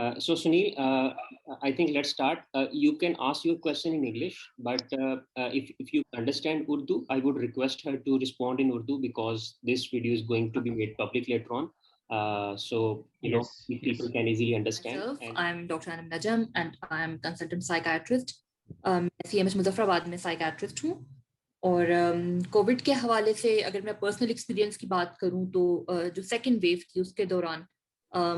So Sunil, I think let's start. You can ask your question in English, but if you understand Urdu, I would request her to respond in Urdu because this video is going to be made public later on. So Yes, if yes. people can easily understand. Myself, I'm Dr. Anam Najam and I'm consultant psychiatrist. CMS Muzaffarabad में psychiatrist हूँ और Covid के हवाले से अगर मैं personal experience की बात करूँ तो जो सेकेंड वेव थी उसके दौरान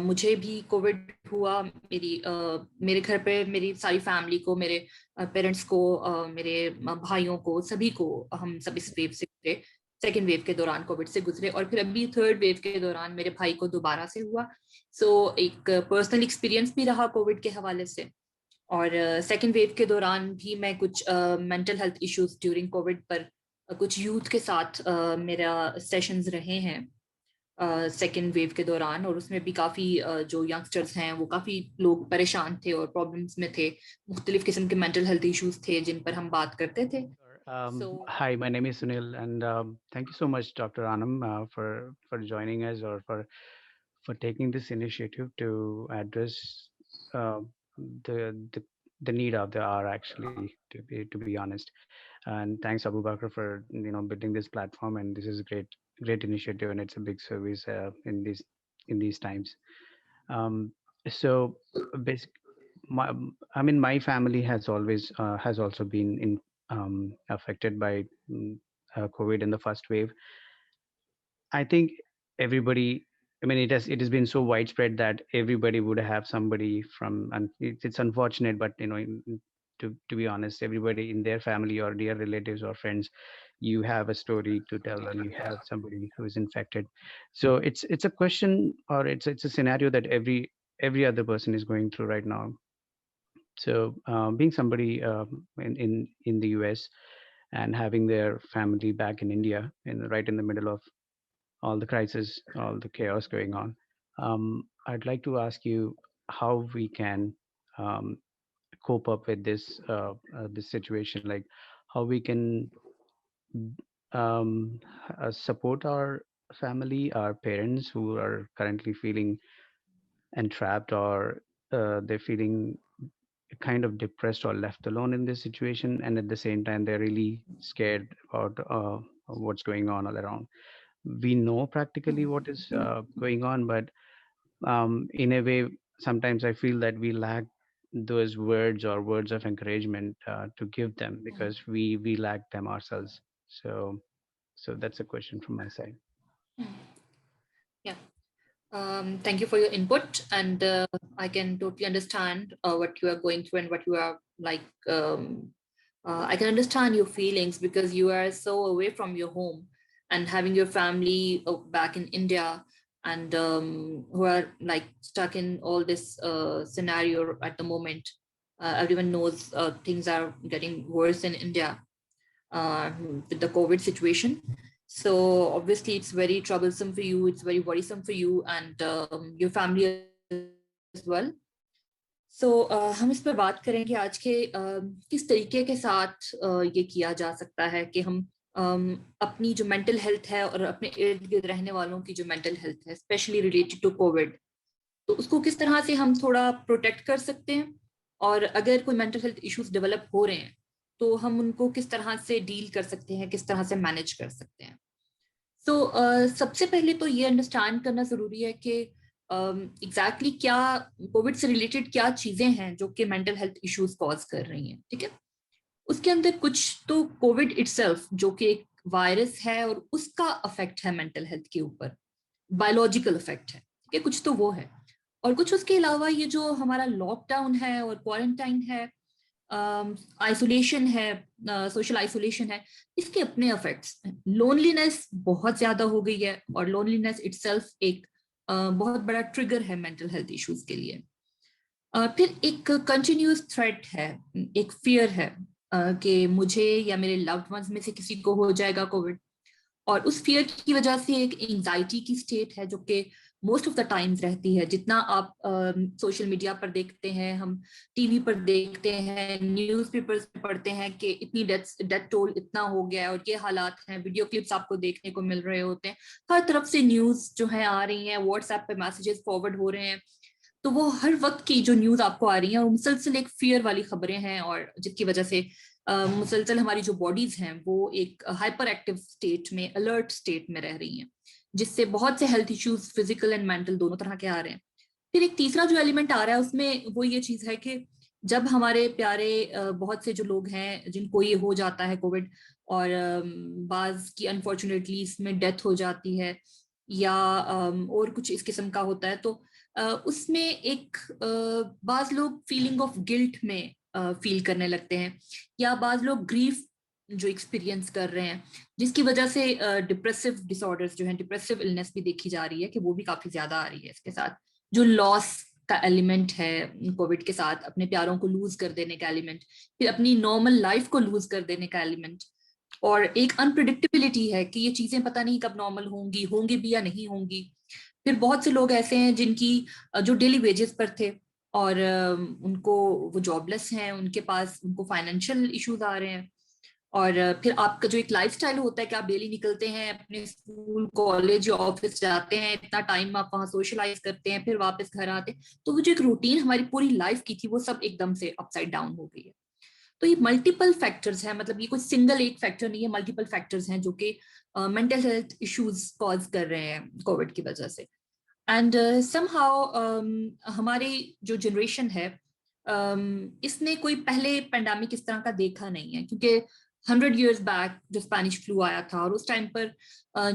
मुझे भी कोविड हुआ। मेरे घर पे मेरी सारी फैमिली को, मेरे पेरेंट्स को, मेरे भाइयों को, सभी को, हम सब इस वेव से गुजरे। सेकेंड वेव के दौरान कोविड से गुजरे और फिर अभी थर्ड वेव के दौरान मेरे भाई को दोबारा से हुआ। सो एक पर्सनल एक्सपीरियंस भी रहा कोविड के हवाले से। और सेकेंड वेव के दौरान भी मैं कुछ mental health issues during Covid पर कुछ यूथ के साथ मेरा सेशंस रहे हैं सेकेंड वेव के दौरान, और उसमें भी काफ़ी जो यंगस्टर्स हैं वो काफ़ी लोग परेशान थे और प्रॉब्लम्स में थे। मुख्तलिफ किस्म के मेंटल हेल्थ इश्यूज थे जिन पर हम बात करते थे। Hi, my name is Sunil, and thank you so much, Dr. Anam, for joining us or for taking this initiative to address uh, the, the the need of the hour. Actually, to be honest, and thanks Abu Bakr for building this platform, and this is a great initiative, and it's a big service in these times. Um, so basic, my family has always has also been affected by COVID in the first wave. I think everybody. I mean, it has been so widespread that everybody would have somebody from, and it's unfortunate, but to be honest, everybody in their family or dear relatives or friends, you have a story to tell, and you have somebody who is infected. So it's a question, or it's a scenario that every other person is going through right now. So being somebody in the US and having their family back in India, right in the middle of all the crisis, all the chaos going on, I'd like to ask you how we can um, cope up with this situation, like how we can um, support our family, our parents who are currently feeling entrapped, or they're feeling kind of depressed or left alone in this situation, and at the same time they're really scared about what's going on all around. We know practically what is going on, but in a way sometimes I feel that we lack those words or words of encouragement to give them, because we lack them ourselves. So that's a question from my side. Yeah. Thank you for your input, and I can totally understand what you are going through and what you are like. I can understand your feelings because you are so away from your home and having your family back in India, and who are like stuck in all this scenario at the moment. Everyone knows things are getting worse in India with the COVID situation. So obviously it's very troublesome for you, it's very worrisome for you and your family as well. So हम इस पर बात करेंगे आज के किस तरीके के साथ ये किया जा सकता है कि हम अपनी जो मेंटल हेल्थ है और अपने इर्द गिर्द रहने वालों की जो मेंटल हेल्थ है स्पेशली रिलेटेड टू कोविड, तो उसको किस तरह से हम थोड़ा प्रोटेक्ट कर सकते हैं, और अगर कोई मेंटल हेल्थ इश्यूज डेवलप हो रहे हैं तो हम उनको किस तरह से डील कर सकते हैं, किस तरह से मैनेज कर सकते हैं। तो सबसे पहले तो ये अंडरस्टैंड करना जरूरी है कि एग्जैक्टली क्या कोविड से रिलेटेड क्या चीजें हैं जो कि मेंटल हेल्थ इश्यूज कॉज कर रही हैं। ठीक है, उसके अंदर कुछ तो कोविड इटसेल्फ जो कि एक वायरस है और उसका इफेक्ट है मेंटल हेल्थ के ऊपर, बायोलॉजिकल इफेक्ट है। ठीक है, कुछ तो वो है, और कुछ उसके अलावा ये जो हमारा लॉकडाउन है और क्वारंटाइन है, आइसोलेशन है, सोशल आइसोलेशन है, इसके अपने इफेक्ट्स। लोनलीनेस बहुत ज्यादा हो गई है और लोनलीनेस इटसेल्फ एक बहुत बड़ा ट्रिगर है मेंटल हेल्थ इश्यूज के लिए। फिर एक कंटिन्यूअस थ्रेट है, एक फियर है कि मुझे या मेरे लव्ड वंस में से किसी को हो जाएगा कोविड, और उस फियर की वजह से एक एंजाइटी की स्टेट है जो कि मोस्ट ऑफ द टाइम्स रहती है। जितना आप सोशल मीडिया पर देखते हैं, हम टीवी पर देखते हैं, न्यूज़पेपर्स में पढ़ते हैं कि इतनी डेथ टोल इतना हो गया है और ये हालात हैं, वीडियो क्लिप्स आपको देखने को मिल रहे होते हैं, हर तरफ से न्यूज़ जो है आ रही हैं, व्हाट्सएप पे मैसेजेस फॉरवर्ड हो रहे हैं, तो वो हर वक्त की जो न्यूज आपको आ रही है वो मुसलसल एक फियर वाली खबरें हैं, और जिसकी वजह से मुसलसल हमारी जो बॉडीज हैं वो एक हाइपर एक्टिव स्टेट में, अलर्ट स्टेट में रह रही हैं, जिससे बहुत से health issues physical and mental दोनों तरह के आ रहे हैं। फिर एक तीसरा जो एलिमेंट आ रहा है उसमें वो ये चीज है कि जब हमारे प्यारे बहुत से जो लोग हैं जिनको ये हो जाता है कोविड, और बाज की अनफॉर्चुनेटली इसमें डेथ हो जाती है या और कुछ इस किस्म का होता है, तो उसमें एक बाज लोग फीलिंग ऑफ गिल्ट में फील करने लगते हैं, या बाज लोग ग्रीफ जो एक्सपीरियंस कर रहे हैं, जिसकी वजह से डिप्रेसिव डिसऑर्डर्स जो हैं, डिप्रेसिव इलनेस भी देखी जा रही है कि वो भी काफी ज्यादा आ रही है इसके साथ। जो लॉस का एलिमेंट है कोविड के साथ, अपने प्यारों को लूज कर देने का एलिमेंट, फिर अपनी नॉर्मल लाइफ को लूज कर देने का एलिमेंट, और एक अनप्रिडिक्टेबिलिटी है कि ये चीजें पता नहीं कब नॉर्मल होंगी, होंगी भी या नहीं होंगी। फिर बहुत से लोग ऐसे हैं जिनकी जो डेली वेजेस पर थे और उनको वो जॉबलेस हैं, उनके पास उनको फाइनेंशियल इश्यूज आ रहे हैं, और फिर आपका जो एक लाइफस्टाइल होता है कि आप डेली निकलते हैं, अपने स्कूल कॉलेज या ऑफिस जाते हैं, इतना टाइम आप वहाँ सोशलाइज करते हैं, फिर वापस घर आते हैं, तो वो जो एक रूटीन हमारी पूरी लाइफ की थी वो सब एकदम से अपसाइड डाउन हो गई है। तो ये मल्टीपल फैक्टर्स हैं, मतलब ये कोई सिंगल एक फैक्टर नहीं है, मल्टीपल फैक्टर्स हैं जो कि मेंटल हेल्थ इश्यूज कॉज कर रहे हैं कोविड की वजह से। एंड समहाउ हमारी जो जनरेशन है इसने कोई पहले पेंडेमिक इस तरह का देखा नहीं है, क्योंकि 100 years बैक जो स्पेनिश फ्लू आया था, और उस टाइम पर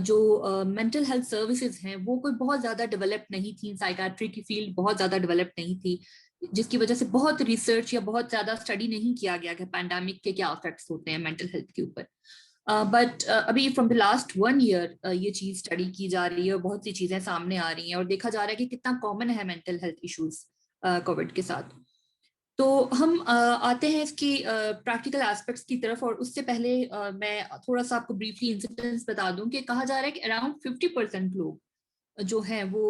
जो मेंटल हेल्थ सर्विसेज हैं वो कोई बहुत ज्यादा डेवलप नहीं थी, साइकाट्री की फील्ड बहुत ज्यादा डेवलप नहीं थी, जिसकी वजह से बहुत रिसर्च या बहुत ज्यादा स्टडी नहीं किया गया कि पैंडेमिक के क्या इफेक्ट्स होते हैं मेंटल हेल्थ के ऊपर। बट अभी फ्रॉम द लास्ट 1 year ये चीज स्टडी की जा रही है और बहुत सी चीजें सामने आ रही हैं, और देखा जा रहा है कि कितना कॉमन है मेंटल हेल्थ इश्यूज कोविड के साथ। तो हम आते हैं इसकी प्रैक्टिकल एस्पेक्ट्स की तरफ, और उससे पहले मैं थोड़ा सा आपको ब्रीफली इंसिडेंट्स बता दूं कि कहा जा रहा है कि अराउंड 50% लोग जो हैं वो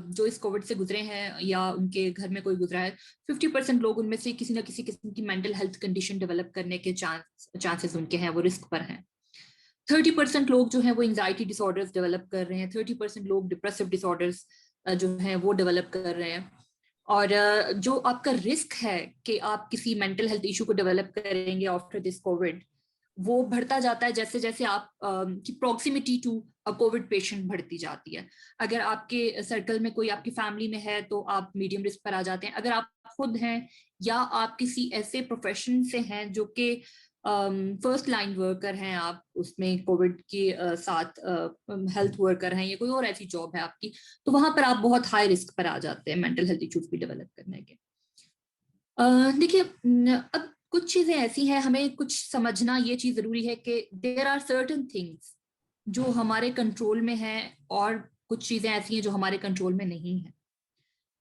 जो इस कोविड से गुजरे हैं या उनके घर में कोई गुजरा है, 50% लोग उनमें से किसी ना किसी किस्म की मेंटल हेल्थ कंडीशन डेवलप करने के चांसेस उनके हैं, वो रिस्क पर हैं। 30% लोग जो हैं वो एंजाइटी डिसऑर्डर्स डेवलप कर रहे हैं, 30% लोग डिप्रेसिव डिसऑर्डर्स जो हैं वो डेवलप कर रहे हैं। और जो आपका रिस्क है कि आप किसी मेंटल हेल्थ इशू को डेवलप करेंगे आफ्टर दिस कोविड, वो बढ़ता जाता है जैसे जैसे आप की proximity to a COVID patient बढ़ती जाती है। अगर आपके सर्कल में कोई आपकी फैमिली में है तो आप मीडियम रिस्क पर आ जाते हैं। अगर आप खुद हैं या आप किसी ऐसे प्रोफेशन से हैं जो कि फर्स्ट लाइन वर्कर हैं, आप उसमें कोविड के साथ हेल्थ वर्कर हैं या कोई और ऐसी जॉब है आपकी, तो वहां पर आप बहुत हाई रिस्क पर आ जाते हैं मेंटल हेल्थ इश्यूज भी डेवलप करने के। देखिए, अब कुछ चीजें ऐसी हैं, हमें कुछ समझना ये चीज जरूरी है कि देयर आर सर्टेन थिंग्स जो हमारे कंट्रोल में है, और कुछ चीजें ऐसी हैं जो हमारे कंट्रोल में नहीं है।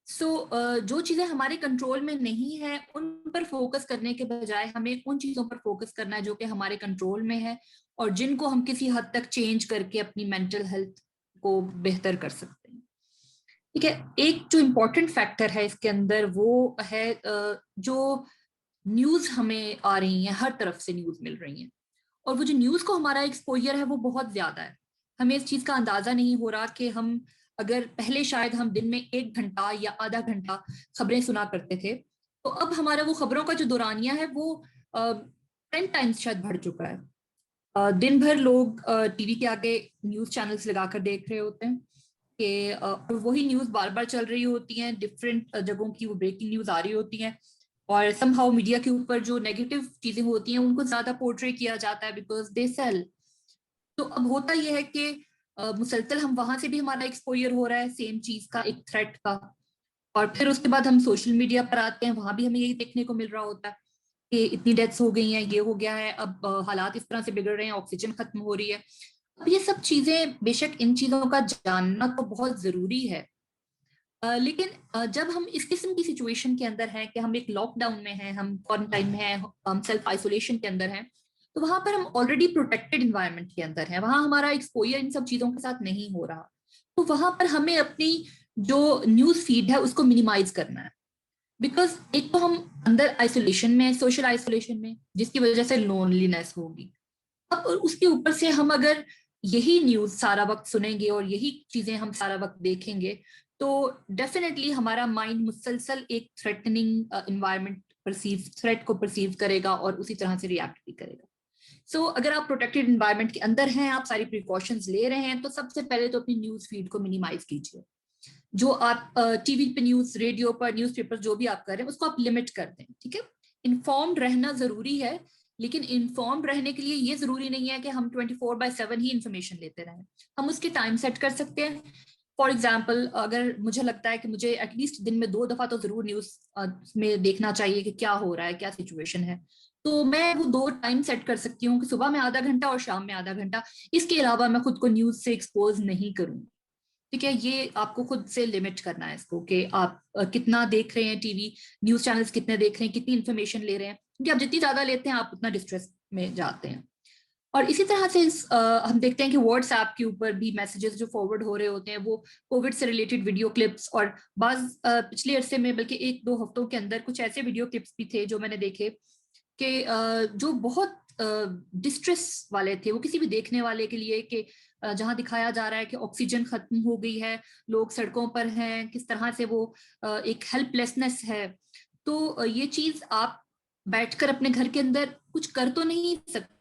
जो चीजें हमारे कंट्रोल में नहीं है उन पर फोकस करने के बजाय हमें उन चीजों पर फोकस करना है जो कि हमारे कंट्रोल में है, और जिनको हम किसी हद तक चेंज करके अपनी मेंटल हेल्थ को बेहतर कर सकते हैं। ठीक है, एक जो इम्पोर्टेंट फैक्टर है इसके अंदर वो है जो न्यूज हमें आ रही है, हर तरफ से न्यूज मिल रही है, और वो जो न्यूज को हमारा एक्सपोजर है वो बहुत ज्यादा है। हमें इस चीज का अंदाजा नहीं हो रहा कि हम अगर पहले शायद हम दिन में 1 घंटा या आधा घंटा खबरें सुना करते थे, तो अब हमारा वो खबरों का जो दौरानिया है वो 10 times शायद बढ़ चुका है। दिन भर लोग टीवी के आगे न्यूज चैनल्स लगाकर देख रहे होते हैं कि वही न्यूज बार बार चल रही होती हैं, डिफरेंट जगहों की वो ब्रेकिंग न्यूज आ रही होती हैं, और समहाउ मीडिया के ऊपर जो नेगेटिव चीजें होती हैं उनको ज्यादा पोर्ट्रे किया जाता है बिकॉज दे सेल। तो अब होता यह है कि मुसलसल हम वहां से भी हमारा एक्सपोजर हो रहा है सेम चीज का, एक थ्रेट का, और फिर उसके बाद हम सोशल मीडिया पर आते हैं, वहां भी हमें यही देखने को मिल रहा होता है कि इतनी डेथ्स हो गई हैं, ये हो गया है, अब हालात इस तरह से बिगड़ रहे हैं, ऑक्सीजन खत्म हो रही है। अब ये सब चीजें, बेशक इन चीजों का जानना तो बहुत जरूरी है, लेकिन जब हम इस किस्म की सिचुएशन के अंदर हैं कि हम एक लॉकडाउन में हैं, हम क्वारंटाइन में हैं, हम सेल्फ आइसोलेशन के अंदर हैं, तो वहां पर हम ऑलरेडी प्रोटेक्टेड इन्वायरमेंट के अंदर हैं, वहां हमारा एक्सपोजर इन सब चीजों के साथ नहीं हो रहा, तो वहां पर हमें अपनी जो न्यूज फीड है उसको मिनिमाइज करना है। बिकॉज एक तो हम अंदर आइसोलेशन में, सोशल आइसोलेशन में, जिसकी वजह से लोनलीनेस होगी। अब उसके ऊपर से हम अगर यही न्यूज सारा वक्त सुनेंगे और यही चीजें हम सारा वक्त देखेंगे, तो डेफिनेटली हमारा माइंड मुसलसल एक थ्रेटनिंग इन्वायरमेंट थ्रेट को परसीव करेगा और उसी तरह से रिएक्ट भी करेगा। सो अगर आप प्रोटेक्टेड इन्वायरमेंट के अंदर हैं, आप सारी प्रिकॉशंस ले रहे हैं, तो सबसे पहले तो अपनी न्यूज फीड को मिनिमाइज कीजिए। जो आप टीवी पे न्यूज, रेडियो पर, न्यूज़पेपर जो भी आप कर रहे हैं उसको आप लिमिट कर दें, ठीक है। इन्फॉर्म्ड रहना जरूरी है, लेकिन इन्फॉर्म्ड रहने के लिए ये जरूरी नहीं है कि हम 24/7 ही इंफॉर्मेशन लेते रहें। हम उसके टाइम सेट कर सकते हैं। फॉर एग्जाम्पल, अगर मुझे लगता है कि मुझे एटलीस्ट दिन में 2 दफा तो जरूर न्यूज में देखना चाहिए कि क्या हो रहा है, क्या सिचुएशन है, तो मैं वो 2 टाइम सेट कर सकती हूँ कि सुबह में आधा घंटा और शाम में आधा घंटा। इसके अलावा मैं खुद को न्यूज से एक्सपोज नहीं करूँ, ठीक है। ये आपको खुद से लिमिट करना है इसको कि आप कितना देख रहे हैं टीवी, न्यूज चैनल्स कितने देख रहे हैं, कितनी इन्फॉर्मेशन ले रहे हैं, क्योंकि आप जितनी ज्यादा लेते हैं आप उतना डिस्ट्रेस में जाते हैं। और इसी तरह से हम देखते हैं कि व्हाट्सएप के ऊपर भी मैसेजेस जो फॉरवर्ड हो रहे होते हैं वो कोविड से रिलेटेड वीडियो क्लिप्स, और पिछले अरसे में बल्कि 1-2 हफ्तों के अंदर कुछ ऐसे वीडियो क्लिप्स भी थे जो मैंने देखे कि जो बहुत डिस्ट्रेस वाले थे, वो किसी भी देखने वाले के लिए, कि जहां दिखाया जा रहा है कि ऑक्सीजन खत्म हो गई है, लोग सड़कों पर हैं, किस तरह से वो एक हेल्पलेसनेस है। तो ये चीज आप बैठकर अपने घर के अंदर कुछ कर तो नहीं सकते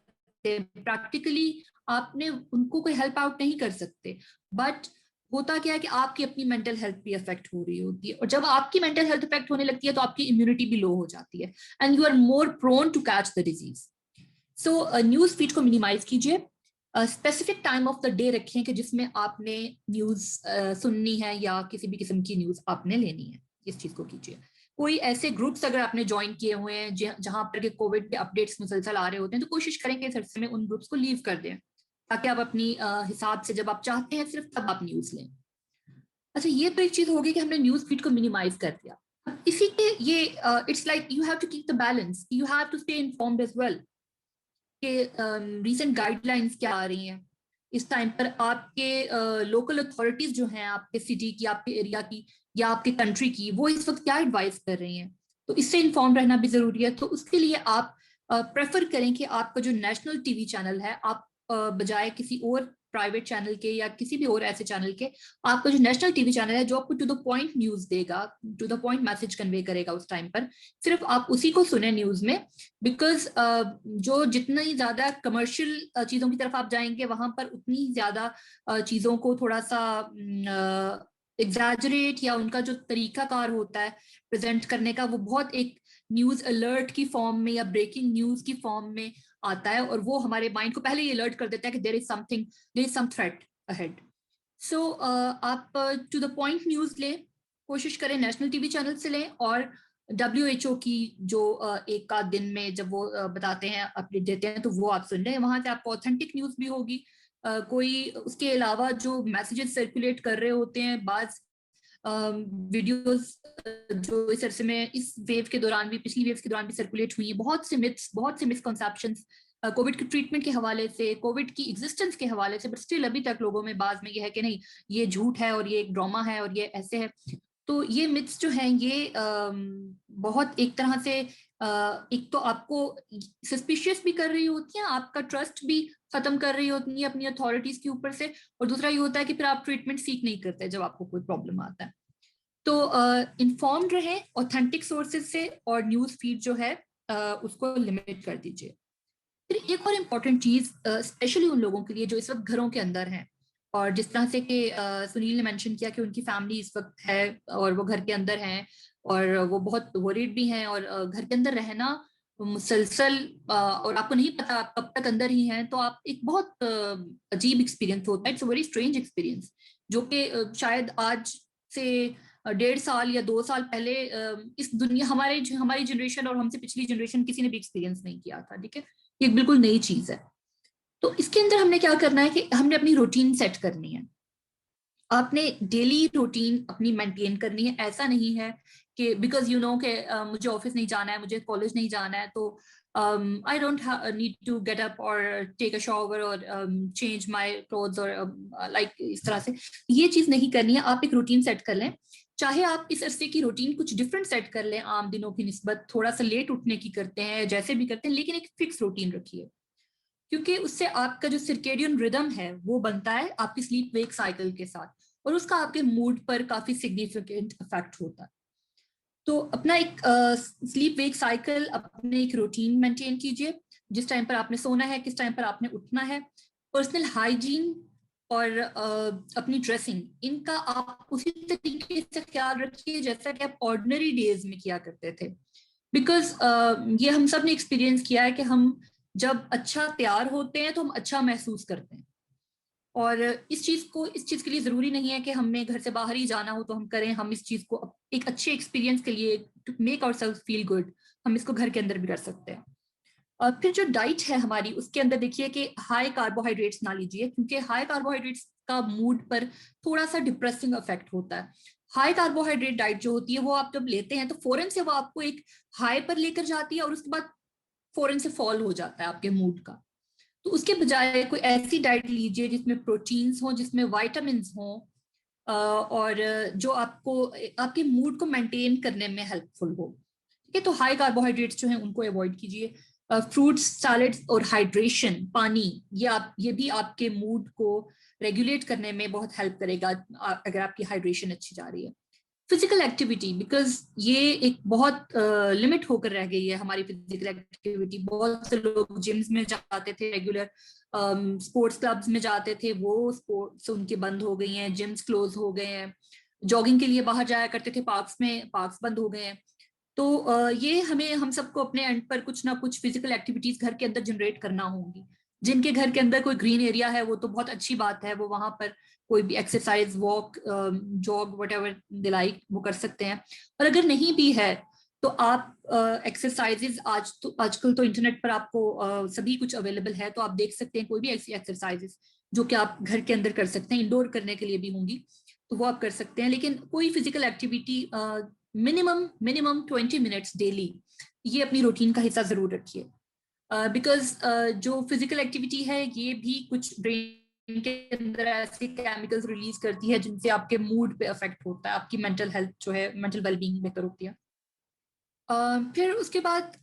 प्रैक्टिकली, आपने उनको कोई हेल्प आउट नहीं कर सकते, बट होता क्या है कि आपकी अपनी मेंटल हेल्थ भी अफेक्ट हो रही होती है, और जब आपकी मेंटल हेल्थ अफेक्ट होने लगती है तो आपकी इम्यूनिटी भी लो हो जाती है, and you are more prone to catch the disease. So news feed को मिनिमाइज कीजिए, specific time of the day रखें कि जिसमें आपने न्यूज सुननी है या किसी भी किस्म की न्यूज आपने लेनी है, इस चीज को कीजिए। कोई ऐसे ग्रुप्स अगर आपने ज्वाइन किए हुए हैं जहां पर के कोविड के अपडेट्स मुसलसल आ रहे होते हैं, तो कोशिश करेंगे इस अरसे में उन ग्रुप्स को लीव कर दें, ताकि आप अपनी हिसाब से जब आप चाहते हैं सिर्फ तब आप न्यूज लें। अच्छा, ये तो एक चीज होगी कि हमने न्यूज फीड को मिनिमाइज कर दिया। इसी के ये it's like you have to keep the balance, you have to stay informed as well कि रीसेंट गाइडलाइंस क्या आ रही हैं इस टाइम पर, आपके लोकल अथॉरिटीज जो हैं आपके सिटी की, आपके एरिया की या आपके कंट्री की, वो इस वक्त क्या एडवाइस कर रही हैं, तो इससे इन्फॉर्म रहना भी जरूरी है। तो उसके लिए आप प्रेफर करें कि आपका जो नेशनल टीवी चैनल है, आप बजाय किसी और प्राइवेट चैनल के या किसी भी और ऐसे चैनल के, आपका जो नेशनल टीवी चैनल है जो आपको टू द पॉइंट न्यूज देगा, to the point message convey करेगा उस टाइम पर, सिर्फ आप उसी को सुने न्यूज में। बिकॉज जो जितनी ज्यादा कमर्शियल चीजों की तरफ आप जाएंगे, वहां पर उतनी ज्यादा चीजों को थोड़ा सा एग्जैजरेट या उनका जो तरीकाकार होता है प्रेजेंट करने का, वो बहुत एक न्यूज अलर्ट की फॉर्म में या ब्रेकिंग न्यूज की फॉर्म में आता है, और वो हमारे माइंड को पहले ही अलर्ट कर देता है कि there is something, there is some threat ahead. So आप टू द पॉइंट न्यूज लें, कोशिश करें नेशनल टीवी चैनल से लें, और WHO की जो एक आध दिन में जब वो बताते हैं, अपडेट देते हैं, तो वो आप सुन रहे हैं, वहां से आपको ऑथेंटिक न्यूज भी होगी। कोई उसके अलावा जो मैसेजेस सर्कुलेट कर रहे होते हैं, बाज वीडियोस जो इस अरसे में, इस वेव के दौरान भी, पिछली वेव के दौरान भी सर्कुलेट हुई है, बहुत से मिथ्स, बहुत से मिसकंसेप्शंस कोविड के ट्रीटमेंट के हवाले से, कोविड की एग्जिस्टेंस के हवाले से, बट स्टिल अभी तक लोगों में बाज में ये है कि नहीं, ये झूठ है और ये एक ड्रामा है और ये ऐसे है। तो ये मिथ्स जो हैं ये बहुत एक तरह से एक तो आपको सस्पिशियस भी कर रही होती हैं, आपका ट्रस्ट भी खत्म कर रही होती है अपनी अथॉरिटीज के ऊपर से, और दूसरा ये होता है कि फिर आप ट्रीटमेंट सीख नहीं करते जब आपको कोई प्रॉब्लम आता है। तो इन्फॉर्म्ड रहें ऑथेंटिक सोर्सेज से, और न्यूज फीड जो है उसको लिमिट कर दीजिए। फिर एक और इम्पॉर्टेंट चीज, स्पेशली उन लोगों के लिए जो इस वक्त घरों के अंदर हैं, और जिस तरह से कि सुनील ने मेंशन किया कि उनकी फैमिली इस वक्त है और वो घर के अंदर हैं और वो बहुत वरीड भी हैं, और घर के अंदर रहना मुसलसल, और आपको नहीं पता आप कब तक अंदर ही हैं, तो आप एक बहुत अजीब एक्सपीरियंस होता है, it's a very strange experience, जो कि शायद आज से 1.5 साल या 2 साल पहले इस दुनिया, हमारी जनरेशन और हमसे पिछली जनरेशन किसी ने भी एक्सपीरियंस नहीं किया था, ठीक है। ये बिल्कुल नई चीज है। तो इसके अंदर हमने क्या करना है कि हमने अपनी रूटीन सेट करनी है, आपने डेली रूटीन अपनी मेंटेन करनी है। ऐसा नहीं है कि बिकॉज यू नो कि मुझे ऑफिस नहीं जाना है, मुझे कॉलेज नहीं जाना है, तो I don't need to get up और टेक अ शॉवर और चेंज माय क्लोथ्स और लाइक इस तरह से ये चीज नहीं करनी है। आप एक रूटीन सेट कर लें, चाहे आप इस अरसे की रूटीन कुछ डिफरेंट सेट कर लें, आम दिनों की निस्बत थोड़ा सा लेट उठने की करते हैं, जैसे भी करते हैं, लेकिन एक फिक्स रूटीन रखिए, क्योंकि उससे आपका जो सर्केडियन रिदम है वो बनता है आपकी स्लीप वेक साइकिल के साथ, और उसका आपके मूड पर काफी सिग्निफिकेंट इफेक्ट होता है। तो अपना एक स्लीप वेक साइकिल, अपने एक रूटीन मेंटेन कीजिए, जिस टाइम पर आपने सोना है, किस टाइम पर आपने उठना है। पर्सनल हाइजीन और अपनी ड्रेसिंग, इनका आप उसी तरीके से ख्याल रखिए जैसा कि आप ऑर्डिनरी डेज में किया करते थे। बिकॉज ये हम सब ने एक्सपीरियंस किया है कि हम जब अच्छा तैयार होते हैं तो हम अच्छा महसूस करते हैं। और इस चीज के लिए जरूरी नहीं है कि हमें घर से बाहर ही जाना हो तो हम करें। हम इस चीज को एक अच्छे एक्सपीरियंस के लिए, to make ourselves feel good, हम इसको घर के अंदर भी कर सकते हैं। और फिर जो डाइट है हमारी, उसके अंदर देखिए कि हाई कार्बोहाइड्रेट्स ना लीजिए, क्योंकि हाई कार्बोहाइड्रेट्स का मूड पर थोड़ा सा डिप्रेसिंग इफेक्ट होता है। हाई कार्बोहाइड्रेट डाइट जो होती है वो आप जब लेते हैं तो फौरन से वो आपको एक हाई पर लेकर जाती है और उसके बाद फौरन से फॉल हो जाता है आपके मूड का। तो उसके बजाय कोई ऐसी डाइट लीजिए जिसमें प्रोटीन्स हो, जिसमें वाइटामिन हो, और जो आपको आपके मूड को मेंटेन करने में हेल्पफुल हो। ठीक है, तो हाई कार्बोहाइड्रेट्स जो है उनको अवॉइड कीजिए। फ्रूट्स, सैलेड्स और हाइड्रेशन, पानी, ये भी आपके मूड को रेगुलेट करने में बहुत हेल्प करेगा अगर आपकी हाइड्रेशन अच्छी जा रही है। फिजिकल एक्टिविटी, बिकॉज ये एक बहुत लिमिट होकर रह गई है हमारी फिजिकल एक्टिविटी। बहुत से लोग जिम्स में जाते थे रेगुलर, स्पोर्ट्स क्लब्स में जाते थे, वो स्पोर्ट्स उनके बंद हो गई हैं, जिम्स क्लोज हो गए हैं। जॉगिंग के लिए बाहर जाया करते थे पार्क्स में, पार्क्स बंद हो गए हैं। तो ये हम सबको अपने एंड पर कुछ ना कुछ फिजिकल एक्टिविटीज घर के अंदर जनरेट करना होंगी। जिनके घर के अंदर कोई ग्रीन एरिया है वो तो बहुत अच्छी बात है, वो वहां पर कोई भी एक्सरसाइज, वॉक, जॉग, वट दिलाई वो कर सकते हैं। और अगर नहीं भी है तो आप एक्सरसाइजेज, आजकल तो इंटरनेट पर आपको सभी कुछ अवेलेबल है, तो आप देख सकते हैं कोई भी ऐसी एक्सरसाइजेज जो कि आप घर के अंदर कर सकते हैं, इंडोर करने के लिए भी होंगी तो वो आप कर सकते हैं। लेकिन कोई physical activity minimum 20 minutes daily, ये अपनी रूटीन का हिस्सा जरूर रखिए। बिकॉज जो फिजिकल एक्टिविटी है ये भी कुछ ब्रेन के अंदर ऐसे केमिकल्स रिलीज करती है जिनसे आपके मूड पे अफेक्ट होता है, आपकी मेंटल हेल्थ जो है, मेंटल वेलबींग बेहतर होती है। फिर उसके बाद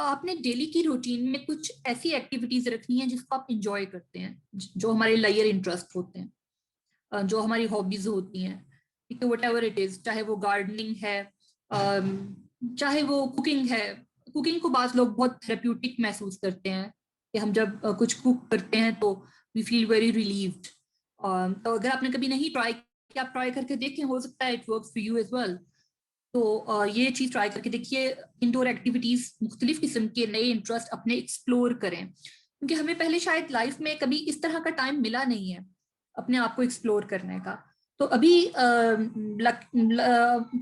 आपने डेली की रूटीन में कुछ ऐसी एक्टिविटीज रखनी है जिसको आप इंजॉय करते हैं, जो हमारे लायर इंटरेस्ट होते हैं, जो हमारी हॉबीज होती हैं, तो वट एवर इट इज, चाहे वो गार्डनिंग है, चाहे वो कुकिंग है। कुकिंग को बात लोग बहुत थेरेप्यूटिक महसूस करते हैं कि हम जब कुछ कुक करते हैं तो वी फील वेरी रिलीव्ड। तो अगर आपने कभी नहीं ट्राई किया, आप ट्राई करके देखें, हो सकता है it works for you as well. तो ये चीज ट्राई करके देखिए। इंडोर एक्टिविटीज, मुख्तलिफ किस्म के नए इंटरेस्ट अपने एक्सप्लोर करें, क्योंकि हमें पहले शायद लाइफ में कभी इस तरह का टाइम मिला नहीं है अपने आप को एक्सप्लोर करने का। तो अभी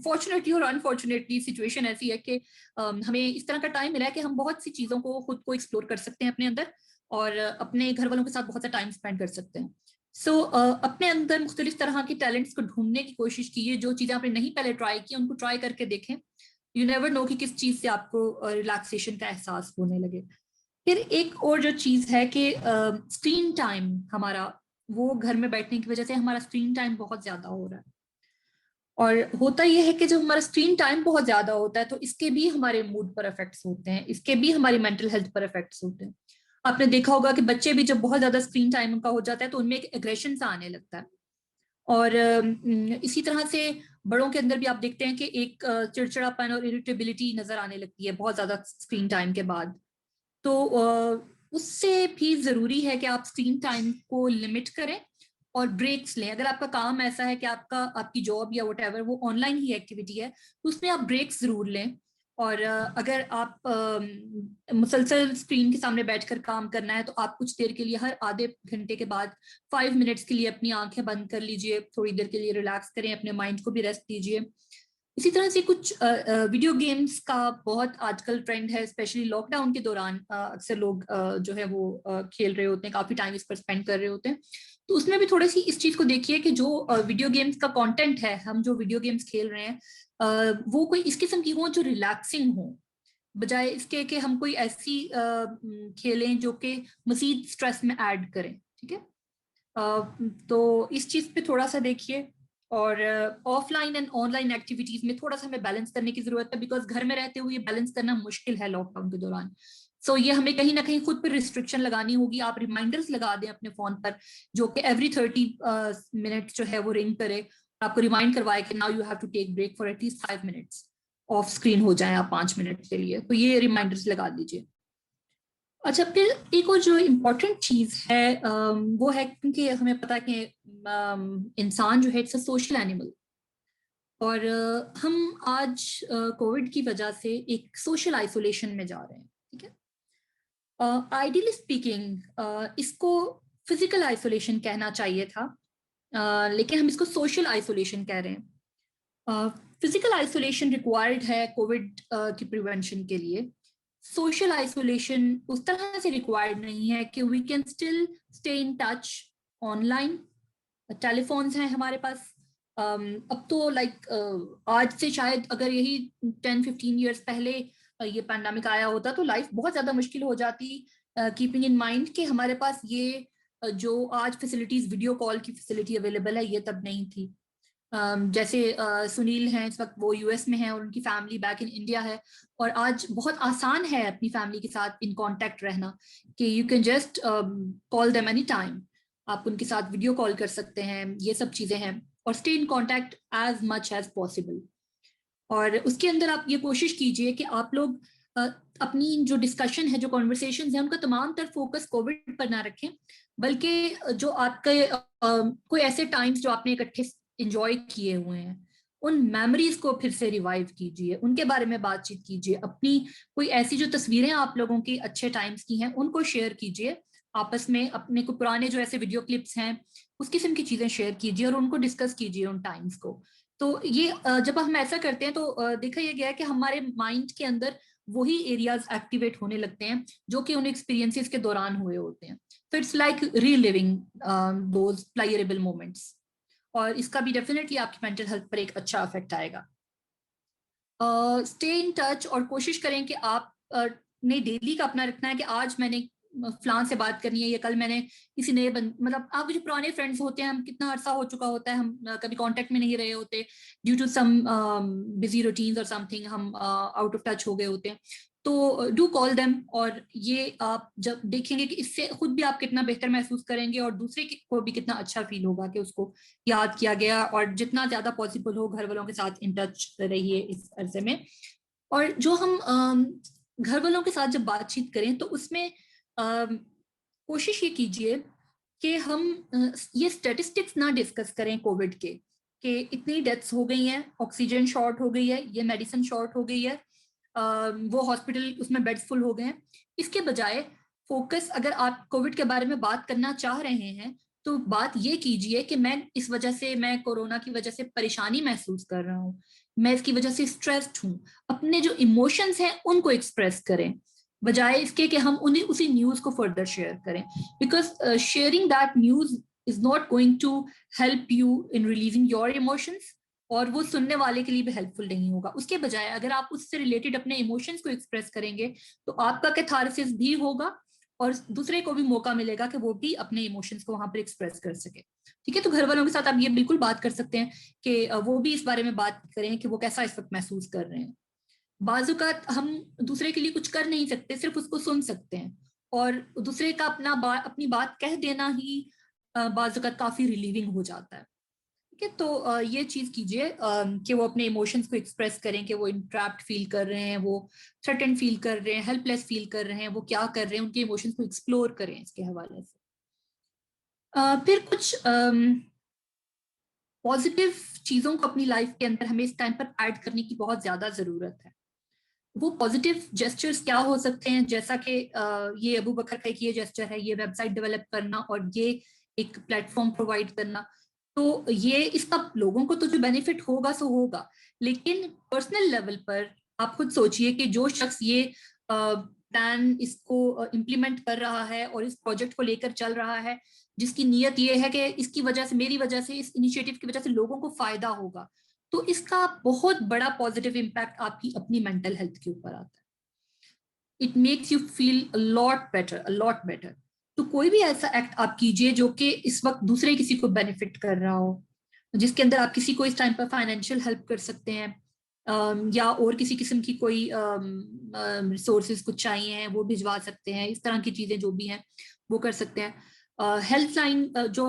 फॉर्चुनेटली और अनफॉर्चुनेटली सिचुएशन ऐसी है कि हमें इस तरह का टाइम मिला है कि हम बहुत सी चीजों को खुद को एक्सप्लोर कर सकते हैं अपने अंदर, और अपने घर वालों के साथ बहुत सा टाइम स्पेंड कर सकते हैं। सो अपने अंदर मुख्तलिफ तरह के टैलेंट्स को ढूंढने की कोशिश कीजिए। जो चीजें आपने नहीं पहले ट्राई की उनको ट्राई करके देखें। यू नेवर नो कि किस चीज से आपको रिलैक्सेशन का एहसास होने लगे। फिर एक और जो चीज है कि स्क्रीन टाइम हमारा, वो घर में बैठने की वजह से हमारा स्क्रीन टाइम बहुत ज्यादा हो रहा है। और होता यह है कि जब हमारा स्क्रीन टाइम बहुत ज्यादा होता है तो इसके भी हमारे मूड पर इफेक्ट्स होते हैं, इसके भी हमारी मेंटल हेल्थ पर इफेक्ट्स होते हैं। आपने देखा होगा कि बच्चे भी जब बहुत ज्यादा स्क्रीन टाइम का हो जाता है तो उनमें एक एग्रेशन सा आने लगता है। और इसी तरह से बड़ों के अंदर भी आप देखते हैं कि एक चिड़चिड़ापन और इरिटेबिलिटी नजर आने लगती है बहुत ज्यादा स्क्रीन टाइम के बाद। तो उससे भी जरूरी है कि आप स्क्रीन टाइम को लिमिट करें और ब्रेक्स लें। अगर आपका काम ऐसा है कि आपकी जॉब या वट एवर वो ऑनलाइन ही एक्टिविटी है तो उसमें आप ब्रेक्स जरूर लें। और अगर आप मुसलसल स्क्रीन के सामने बैठकर काम करना है तो आप कुछ देर के लिए, हर आधे घंटे के बाद 5 मिनट्स के लिए अपनी आंखें बंद कर लीजिए, थोड़ी देर के लिए रिलैक्स करें, अपने माइंड को भी रेस्ट दीजिए। इसी तरह से कुछ वीडियो गेम्स का बहुत आजकल ट्रेंड है, स्पेशली लॉकडाउन के दौरान अक्सर लोग जो है वो खेल रहे होते हैं, काफी टाइम इस पर स्पेंड कर रहे होते हैं। तो उसमें भी थोड़ी सी इस चीज को देखिए कि जो वीडियो गेम्स का कंटेंट है, हम जो वीडियो गेम्स खेल रहे हैं वो कोई इस किस्म की हो जो रिलैक्सिंग हो, बजाय इसके कि हम कोई ऐसी खेलें जो कि मजीद स्ट्रेस में ऐड करें। ठीक है, तो इस चीज पे थोड़ा सा देखिए। और ऑफलाइन एंड ऑनलाइन एक्टिविटीज में थोड़ा सा हमें बैलेंस करने की जरूरत है, बिकॉज घर में रहते हुए बैलेंस करना मुश्किल है लॉकडाउन के दौरान। सो ये हमें कहीं ना कहीं खुद पर रिस्ट्रिक्शन लगानी होगी। आप रिमाइंडर्स लगा दें अपने फोन पर जो कि एवरी 30 मिनट जो है वो रिंग करे, आपको रिमाइंड करवाए कि now you have to take break for at least 5 minutes, off screen हो जाए आप 5 मिनट के लिए। तो ये रिमाइंडर्स लगा दीजिए। अच्छा, फिर एक और जो इम्पोर्टेंट चीज है वो है, क्योंकि हमें पता है कि इंसान जो है इट्स अ सोशल एनिमल, और हम आज कोविड की वजह से एक सोशल आइसोलेशन में जा रहे हैं। ठीक है, आइडियली स्पीकिंग इसको फिजिकल आइसोलेशन कहना चाहिए था, लेकिन हम इसको सोशल आइसोलेशन कह रहे हैं। फिजिकल आइसोलेशन रिक्वायर्ड है कोविड की प्रिवेंशन के लिए। सोशल आइसोलेशन उस तरह से रिक्वायर्ड नहीं है कि we can still stay in touch online. Telephones हैं हमारे पास। अब तो आज से शायद अगर यही 10-15 ईयर्स पहले ये पैंडेमिक आया होता तो लाइफ बहुत ज्यादा मुश्किल हो जाती, कीपिंग इन माइंड कि हमारे पास ये जो आज फैसिलिटीज, वीडियो कॉल की फैसिलिटी अवेलेबल है, ये तब नहीं थी। जैसे सुनील हैं, इस वक्त वो यूएस में हैं और उनकी फैमिली बैक इन इंडिया है, और आज बहुत आसान है अपनी फैमिली के साथ इन कांटेक्ट रहना कि you can just call them any time. आप उनके साथ वीडियो कॉल कर सकते हैं, ये सब चीजें हैं, और stay in contact as much as possible. और उसके अंदर आप ये कोशिश कीजिए कि आप लोग अपनी जो डिस्कशन है, जो कॉन्वर्सेशन है, उनका तमाम तर फोकस कोविड पर ना रखें, बल्कि जो आपके कोई ऐसे टाइम्स जो आपने इकट्ठे इंजॉय किए हुए हैं, उन मेमोरीज को फिर से रिवाइव कीजिए, उनके बारे में बातचीत कीजिए। अपनी कोई ऐसी जो तस्वीरें आप लोगों की अच्छे टाइम्स की हैं उनको शेयर कीजिए आपस में। अपने को पुराने जो ऐसे वीडियो क्लिप्स हैं उस किस्म की चीजें शेयर कीजिए और उनको डिस्कस कीजिए उन टाइम्स को। तो ये जब हम ऐसा करते हैं तो देखा यह गया है कि हमारे माइंड के अंदर वही एरियाज एक्टिवेट होने लगते हैं जो कि उन एक्सपीरियंसेस के दौरान हुए होते हैं। तो it's like reliving those playable moments, और इसका भी डेफिनेटली आपकी मेंटल हेल्थ पर एक अच्छा इफेक्ट आएगा। स्टे इन टच और कोशिश करें कि आप ने डेली का अपना रखना है कि आज मैंने फलां से बात करनी है, या कल मैंने किसी नए मतलब आप जो पुराने फ्रेंड्स होते हैं, हम कितना अरसा हो चुका होता है, हम कभी कांटेक्ट में नहीं रहे होते due to some busy routines और समथिंग, हम आउट ऑफ टच हो गए होते हैं, तो डू कॉल देम। और ये आप जब देखेंगे कि इससे खुद भी आप कितना बेहतर महसूस करेंगे और दूसरे को भी कितना अच्छा फील होगा कि उसको याद किया गया। और जितना ज्यादा पॉसिबल हो घर वालों के साथ इन टच रहिए इस अरसे में। और जो हम घर वालों के साथ जब बातचीत करें तो उसमें कोशिश ये कीजिए कि हम ये स्टैटिस्टिक्स ना डिस्कस करें कोविड के, कि इतनी डेथ्स हो गई हैं, ऑक्सीजन शॉर्ट हो गई है, ये मेडिसिन शॉर्ट हो गई है, वो हॉस्पिटल उसमें बेड्स फुल हो गए हैं। इसके बजाय फोकस, अगर आप कोविड के बारे में बात करना चाह रहे हैं तो बात ये कीजिए कि मैं इस वजह से, मैं कोरोना की वजह से परेशानी महसूस कर रहा हूँ, मैं इसकी वजह से स्ट्रेस्ड हूँ। अपने जो इमोशंस हैं उनको एक्सप्रेस करें, बजाय इसके कि हम उन्हें उसी न्यूज को फर्दर शेयर करें, because sharing that news is not going to help you in releasing your emotions, और वो सुनने वाले के लिए भी हेल्पफुल नहीं होगा। उसके बजाय अगर आप उससे रिलेटेड अपने इमोशंस को एक्सप्रेस करेंगे तो आपका कैथारसिस भी होगा और दूसरे को भी मौका मिलेगा कि वो भी अपने इमोशंस को वहां पर एक्सप्रेस कर सके। ठीक है, तो घर वालों के साथ आप ये बिल्कुल बात कर सकते हैं कि वो भी इस बारे में बात करें कि वो कैसा इस वक्त महसूस कर रहे हैं। बाजुकात हम दूसरे के लिए कुछ कर नहीं सकते, सिर्फ उसको सुन सकते हैं, और दूसरे का अपनी बात कह देना ही बाजुकात काफी रिलीविंग हो जाता है। ठीक है, तो ये चीज कीजिए कि वो अपने इमोशंस को एक्सप्रेस करें कि वो इंट्रैप्ड फील कर रहे हैं, वो थ्रेटन फील कर रहे हैं, हेल्पलेस फील कर रहे हैं, वो क्या कर रहे हैं, उनके इमोशंस को एक्सप्लोर करें इसके हवाले से। फिर कुछ पॉजिटिव चीजों को अपनी लाइफ के अंदर हमें इस टाइम पर ऐड करने की बहुत ज्यादा जरूरत है। वो पॉजिटिव जेस्चर्स क्या हो सकते हैं, जैसा कि ये अबू बकर का एक ये जेस्चर है, ये वेबसाइट डेवलप करना और ये एक प्लेटफॉर्म प्रोवाइड करना। तो ये इसका लोगों को तो जो बेनिफिट होगा सो होगा, लेकिन पर्सनल लेवल पर आप खुद सोचिए कि जो शख्स ये प्लान इसको इम्प्लीमेंट कर रहा है और इस प्रोजेक्ट को लेकर चल रहा है, जिसकी नीयत ये है कि इसकी वजह से, मेरी वजह से, इस इनिशिएटिव की वजह से लोगों को फायदा होगा, तो इसका बहुत बड़ा पॉजिटिव इम्पैक्ट आपकी अपनी मेंटल हेल्थ के ऊपर आता है। It makes you feel a lot better. तो कोई भी ऐसा एक्ट आप कीजिए जो कि इस वक्त दूसरे किसी को बेनिफिट कर रहा हो, जिसके अंदर आप किसी को इस टाइम पर फाइनेंशियल हेल्प कर सकते हैं, या और किसी किस्म की कोई रिसोर्सेज कुछ चाहिए हैं वो भिजवा सकते हैं, इस तरह की चीजें जो भी हैं वो कर सकते हैं। हेल्पलाइन जो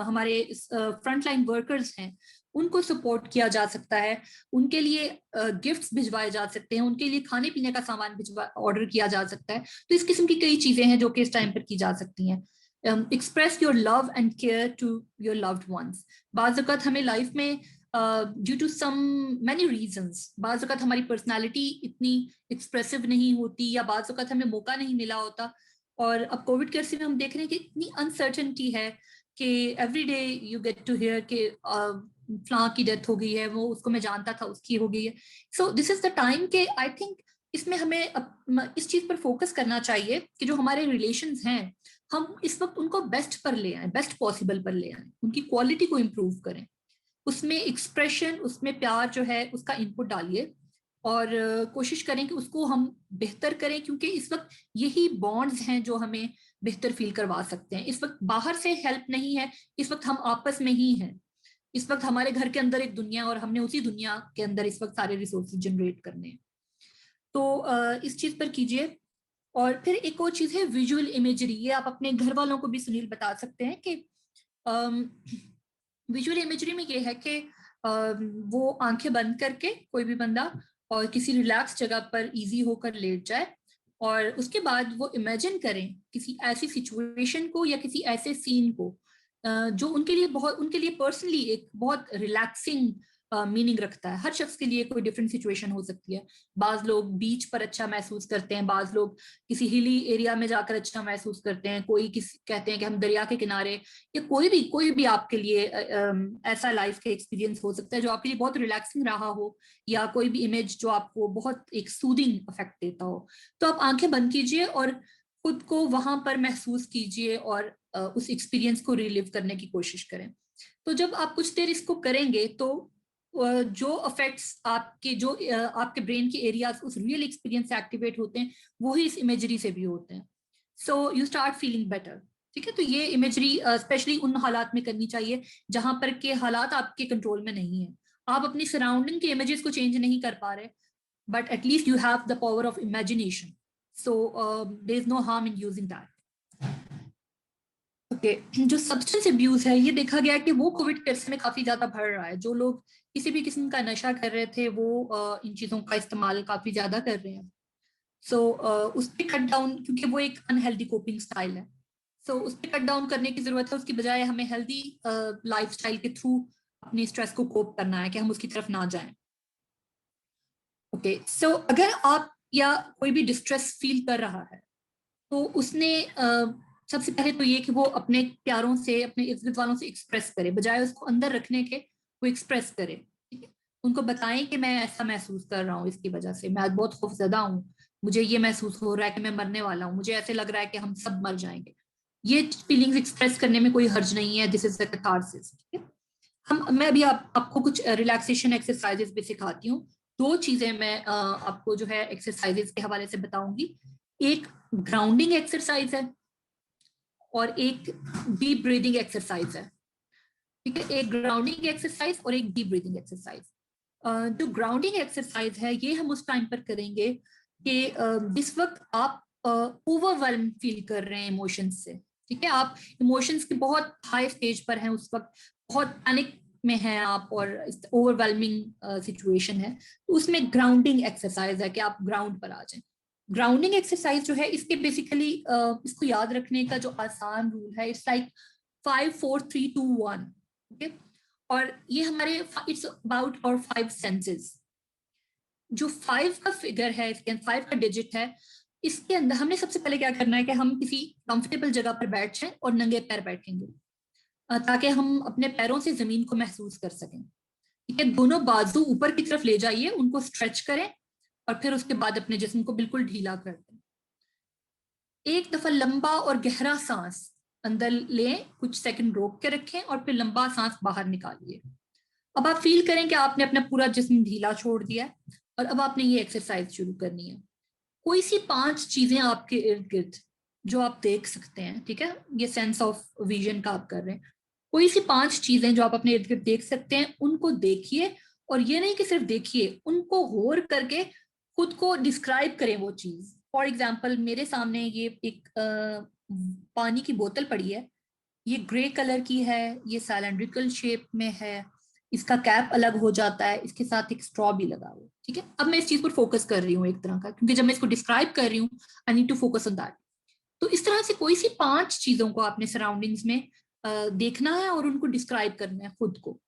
हमारे फ्रंट लाइन वर्कर्स हैं उनको सपोर्ट किया जा सकता है, उनके लिए गिफ्ट्स भिजवाए जा सकते हैं, उनके लिए खाने पीने का सामान ऑर्डर किया जा सकता है। तो इस किस्म की कई चीजें हैं जो कि इस टाइम पर की जा सकती हैं। Express your love and care to your loved ones. बाज़ वक़्त हमें लाइफ में due to some many reasons, बाज़ वक़्त हमारी पर्सनालिटी इतनी एक्सप्रेसिव नहीं होती या बाज़ वक़्त हमें मौका नहीं मिला होता। और अब कोविड के अरसे में हम देख रहे हैं कि इतनी अनसर्टेनिटी है कि every day you get to hear कि फलां की डेथ हो गई है, वो उसको मैं जानता था उसकी हो गई है। So this is the time के आई थिंक इसमें हमें इस चीज पर फोकस करना चाहिए कि जो हमारे रिलेशंस हैं हम इस वक्त उनको बेस्ट पर ले आए, बेस्ट पॉसिबल पर ले आए, उनकी क्वालिटी को इम्प्रूव करें, उसमें एक्सप्रेशन, उसमें प्यार जो है उसका इनपुट डालिए और कोशिश करें कि उसको हम बेहतर करें, क्योंकि इस वक्त यही बॉन्ड्स हैं जो हमें बेहतर फील करवा सकते हैं। इस वक्त बाहर से हेल्प नहीं है, इस वक्त हम आपस में ही हैं। इस वक्त हमारे घर के अंदर एक दुनिया और हमने उसी दुनिया के अंदर इस वक्त सारे रिसोर्सेज जनरेट करने हैं। तो इस चीज पर कीजिए। और फिर एक और चीज है विजुअल इमेजरी, ये आप अपने घर वालों को भी सुनील बता सकते हैं कि विजुअल इमेजरी में ये है कि वो आंखें बंद करके कोई भी बंदा और किसी रिलैक्स जगह पर इजी होकर लेट जाए और उसके बाद वो इमेजिन करें किसी ऐसी सिचुएशन को या किसी ऐसे सीन को जो उनके लिए पर्सनली एक बहुत रिलैक्सिंग मीनिंग रखता है। हर शख्स के लिए कोई डिफरेंट सिचुएशन हो सकती है। बाज लोग बीच पर अच्छा महसूस करते हैं, बाज लोग किसी हिली एरिया में जाकर अच्छा महसूस करते हैं, कोई किसी कहते हैं कि हम दरिया के किनारे, या कोई भी आपके लिए ऐसा लाइफ का एक्सपीरियंस हो सकता है जो आपके लिए बहुत रिलैक्सिंग रहा हो, या कोई भी इमेज जो आपको बहुत एक सूदिंग इफेक्ट देता हो। तो आप आंखें बंद कीजिए और खुद को वहां पर महसूस कीजिए और उस एक्सपीरियंस को रिलीव करने की कोशिश करें। तो जब आप कुछ देर इसको करेंगे तो जो इफेक्ट्स आपके ब्रेन के एरियाज उस रियल एक्सपीरियंस से एक्टिवेट होते हैं वही इस इमेजरी से भी होते हैं। So you start feeling better. ठीक है, तो ये इमेजरी स्पेशली उन हालात में करनी चाहिए जहां पर के हालात आपके कंट्रोल में नहीं है। आप अपनी सराउंडिंग के इमेजेस को चेंज नहीं कर पा रहे, but at least you have the power of imagination, so there is no harm in using that. Okay, जो सब्सटेंस अब्यूज है ये देखा गया कि वो कोविड के अरसे में काफी ज्यादा बढ़ रहा है। जो लोग किसी भी किस्म का नशा कर रहे थे वो इन चीजों का इस्तेमाल काफी ज्यादा कर रहे हैं। सो उस पर कट डाउन, क्योंकि वो एक अनहेल्दी कोपिंग स्टाइल है, सो उस पर कट डाउन करने की जरूरत है। उसकी बजाय हमें हेल्दी लाइफस्टाइल के थ्रू अपने स्ट्रेस को कोप करना है कि हम उसकी तरफ ना जाएं। ओके, सो अगर आप या कोई भी डिस्ट्रेस फील कर रहा है तो उसने सबसे पहले तो ये कि वो अपने प्यारों से, अपने इज्जत वालों से एक्सप्रेस करे, बजाय उसको अंदर रखने के वो एक्सप्रेस करे। ठीक है, उनको बताएं कि मैं ऐसा महसूस कर रहा हूँ, इसकी वजह से मैं आज बहुत खौफजदा हूँ, मुझे ये महसूस हो रहा है कि मैं मरने वाला हूँ, मुझे ऐसे लग रहा है कि हम सब मर जाएंगे। ये फीलिंग्स एक्सप्रेस करने में कोई हर्ज नहीं है। This is the catharsis. ठीक है, मैं अभी आपको कुछ रिलैक्सेशन एक्सरसाइजेस भी सिखाती हूँ। दो चीजें मैं आपको जो है एक्सरसाइजेस के हवाले से बताऊंगी। एक ग्राउंडिंग एक्सरसाइज है और एक डीप ब्रीदिंग एक्सरसाइज है। ठीक है, एक ग्राउंडिंग एक्सरसाइज और एक डीप ब्रीदिंग एक्सरसाइज। जो ग्राउंडिंग एक्सरसाइज है ये हम उस टाइम पर करेंगे कि जिस वक्त आप ओवरवेल्म फील कर रहे हैं इमोशंस से। ठीक है, आप इमोशंस के बहुत हाई स्टेज पर हैं, उस वक्त बहुत पैनिक में हैं आप और ओवरवेलमिंग सिचुएशन है, तो उसमें ग्राउंडिंग एक्सरसाइज है कि आप ग्राउंड पर आ जाएं। ग्राउंडिंग एक्सरसाइज जो है इसके बेसिकली इसको याद रखने का जो आसान रूल है, इट्स लाइक 5 4 3 2 1। ओके, और ये हमारे इट्स अबाउट और 5 सेंसेस। जो 5 का फिगर है, इसके 5 का डिजिट है, इसके अंदर हमने सबसे पहले क्या करना है कि हम किसी कंफर्टेबल जगह पर बैठ जाएं और नंगे पैर बैठेंगे ताकि हम अपने पैरों से जमीन को महसूस कर सकें। ठीक है, दोनों बाजू ऊपर की तरफ ले जाइए, उनको स्ट्रेच करें और फिर उसके बाद अपने जिस्म को बिल्कुल ढीला कर दें। एक दफा लंबा और गहरा सांस अंदर लें, कुछ सेकंड रोक के रखें और फिर लंबा सांस बाहर निकालिए। अब आप फील करें कि आपने अपना पूरा जिस्म ढीला छोड़ दिया है और अब आपने ये एक्सरसाइज शुरू करनी है। कोई सी 5 चीजें आपके इर्द गिर्द जो आप देख सकते हैं, ठीक है, ये सेंस ऑफ विजन का आप कर रहे हैं, कोई सी 5 चीजें जो आप अपने इर्द गिर्द देख सकते हैं उनको देखिए और ये नहीं कि सिर्फ देखिए, उनको गौर करके खुद को डिस्क्राइब करें वो चीज। फॉर एग्जाम्पल, मेरे सामने ये एक पानी की बोतल पड़ी है, ये ग्रे कलर की है, ये सिलेंड्रिकल शेप में है, इसका कैप अलग हो जाता है, इसके साथ एक स्ट्रॉ भी लगा हुआ है, ठीक है। अब मैं इस चीज पर फोकस कर रही हूँ एक तरह का, क्योंकि जब मैं इसको डिस्क्राइब कर रही हूँ, I need to focus on that. तो इस तरह से कोई सी 5 चीजों को आपने सराउंडिंग्स में देखना है और उनको डिस्क्राइब करना है खुद को।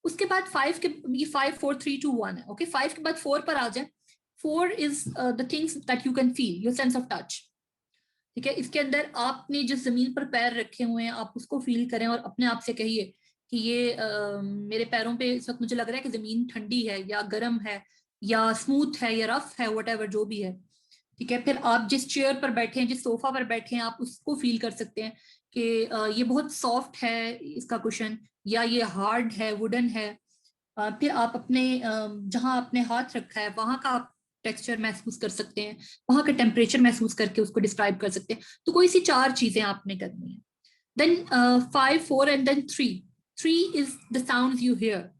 उसके बाद 5 के, ये 5 4 3 2 1 है, ओके। 5 के बाद 4 पर आ जाए। 4 is the things that you can feel, your sense of touch, ठीक है। इसके अंदर आपने जिस जमीन पर पैर रखे हुए हैं, आप उसको फील करें और अपने आप से कहिए कि ये मेरे पैरों पे इस वक्त मुझे लग रहा है कि जमीन ठंडी है या गर्म है या स्मूथ है या रफ है, वट जो भी है, ठीक है। फिर आप जिस चेयर पर बैठे हैं, जिस सोफा पर बैठे हैं, आप उसको फील कर सकते हैं कि ये बहुत सॉफ्ट है इसका कुशन, या ये हार्ड है, वुडन है। फिर आप अपने जहां आपने हाथ रखा है वहां का आप टेक्सचर महसूस कर सकते हैं, वहां का टेम्परेचर महसूस करके उसको डिस्क्राइब कर सकते हैं। तो कोई सी 4 चीजें आपने करनी है। Then 5 4 and then 3 3 is the sound you hear.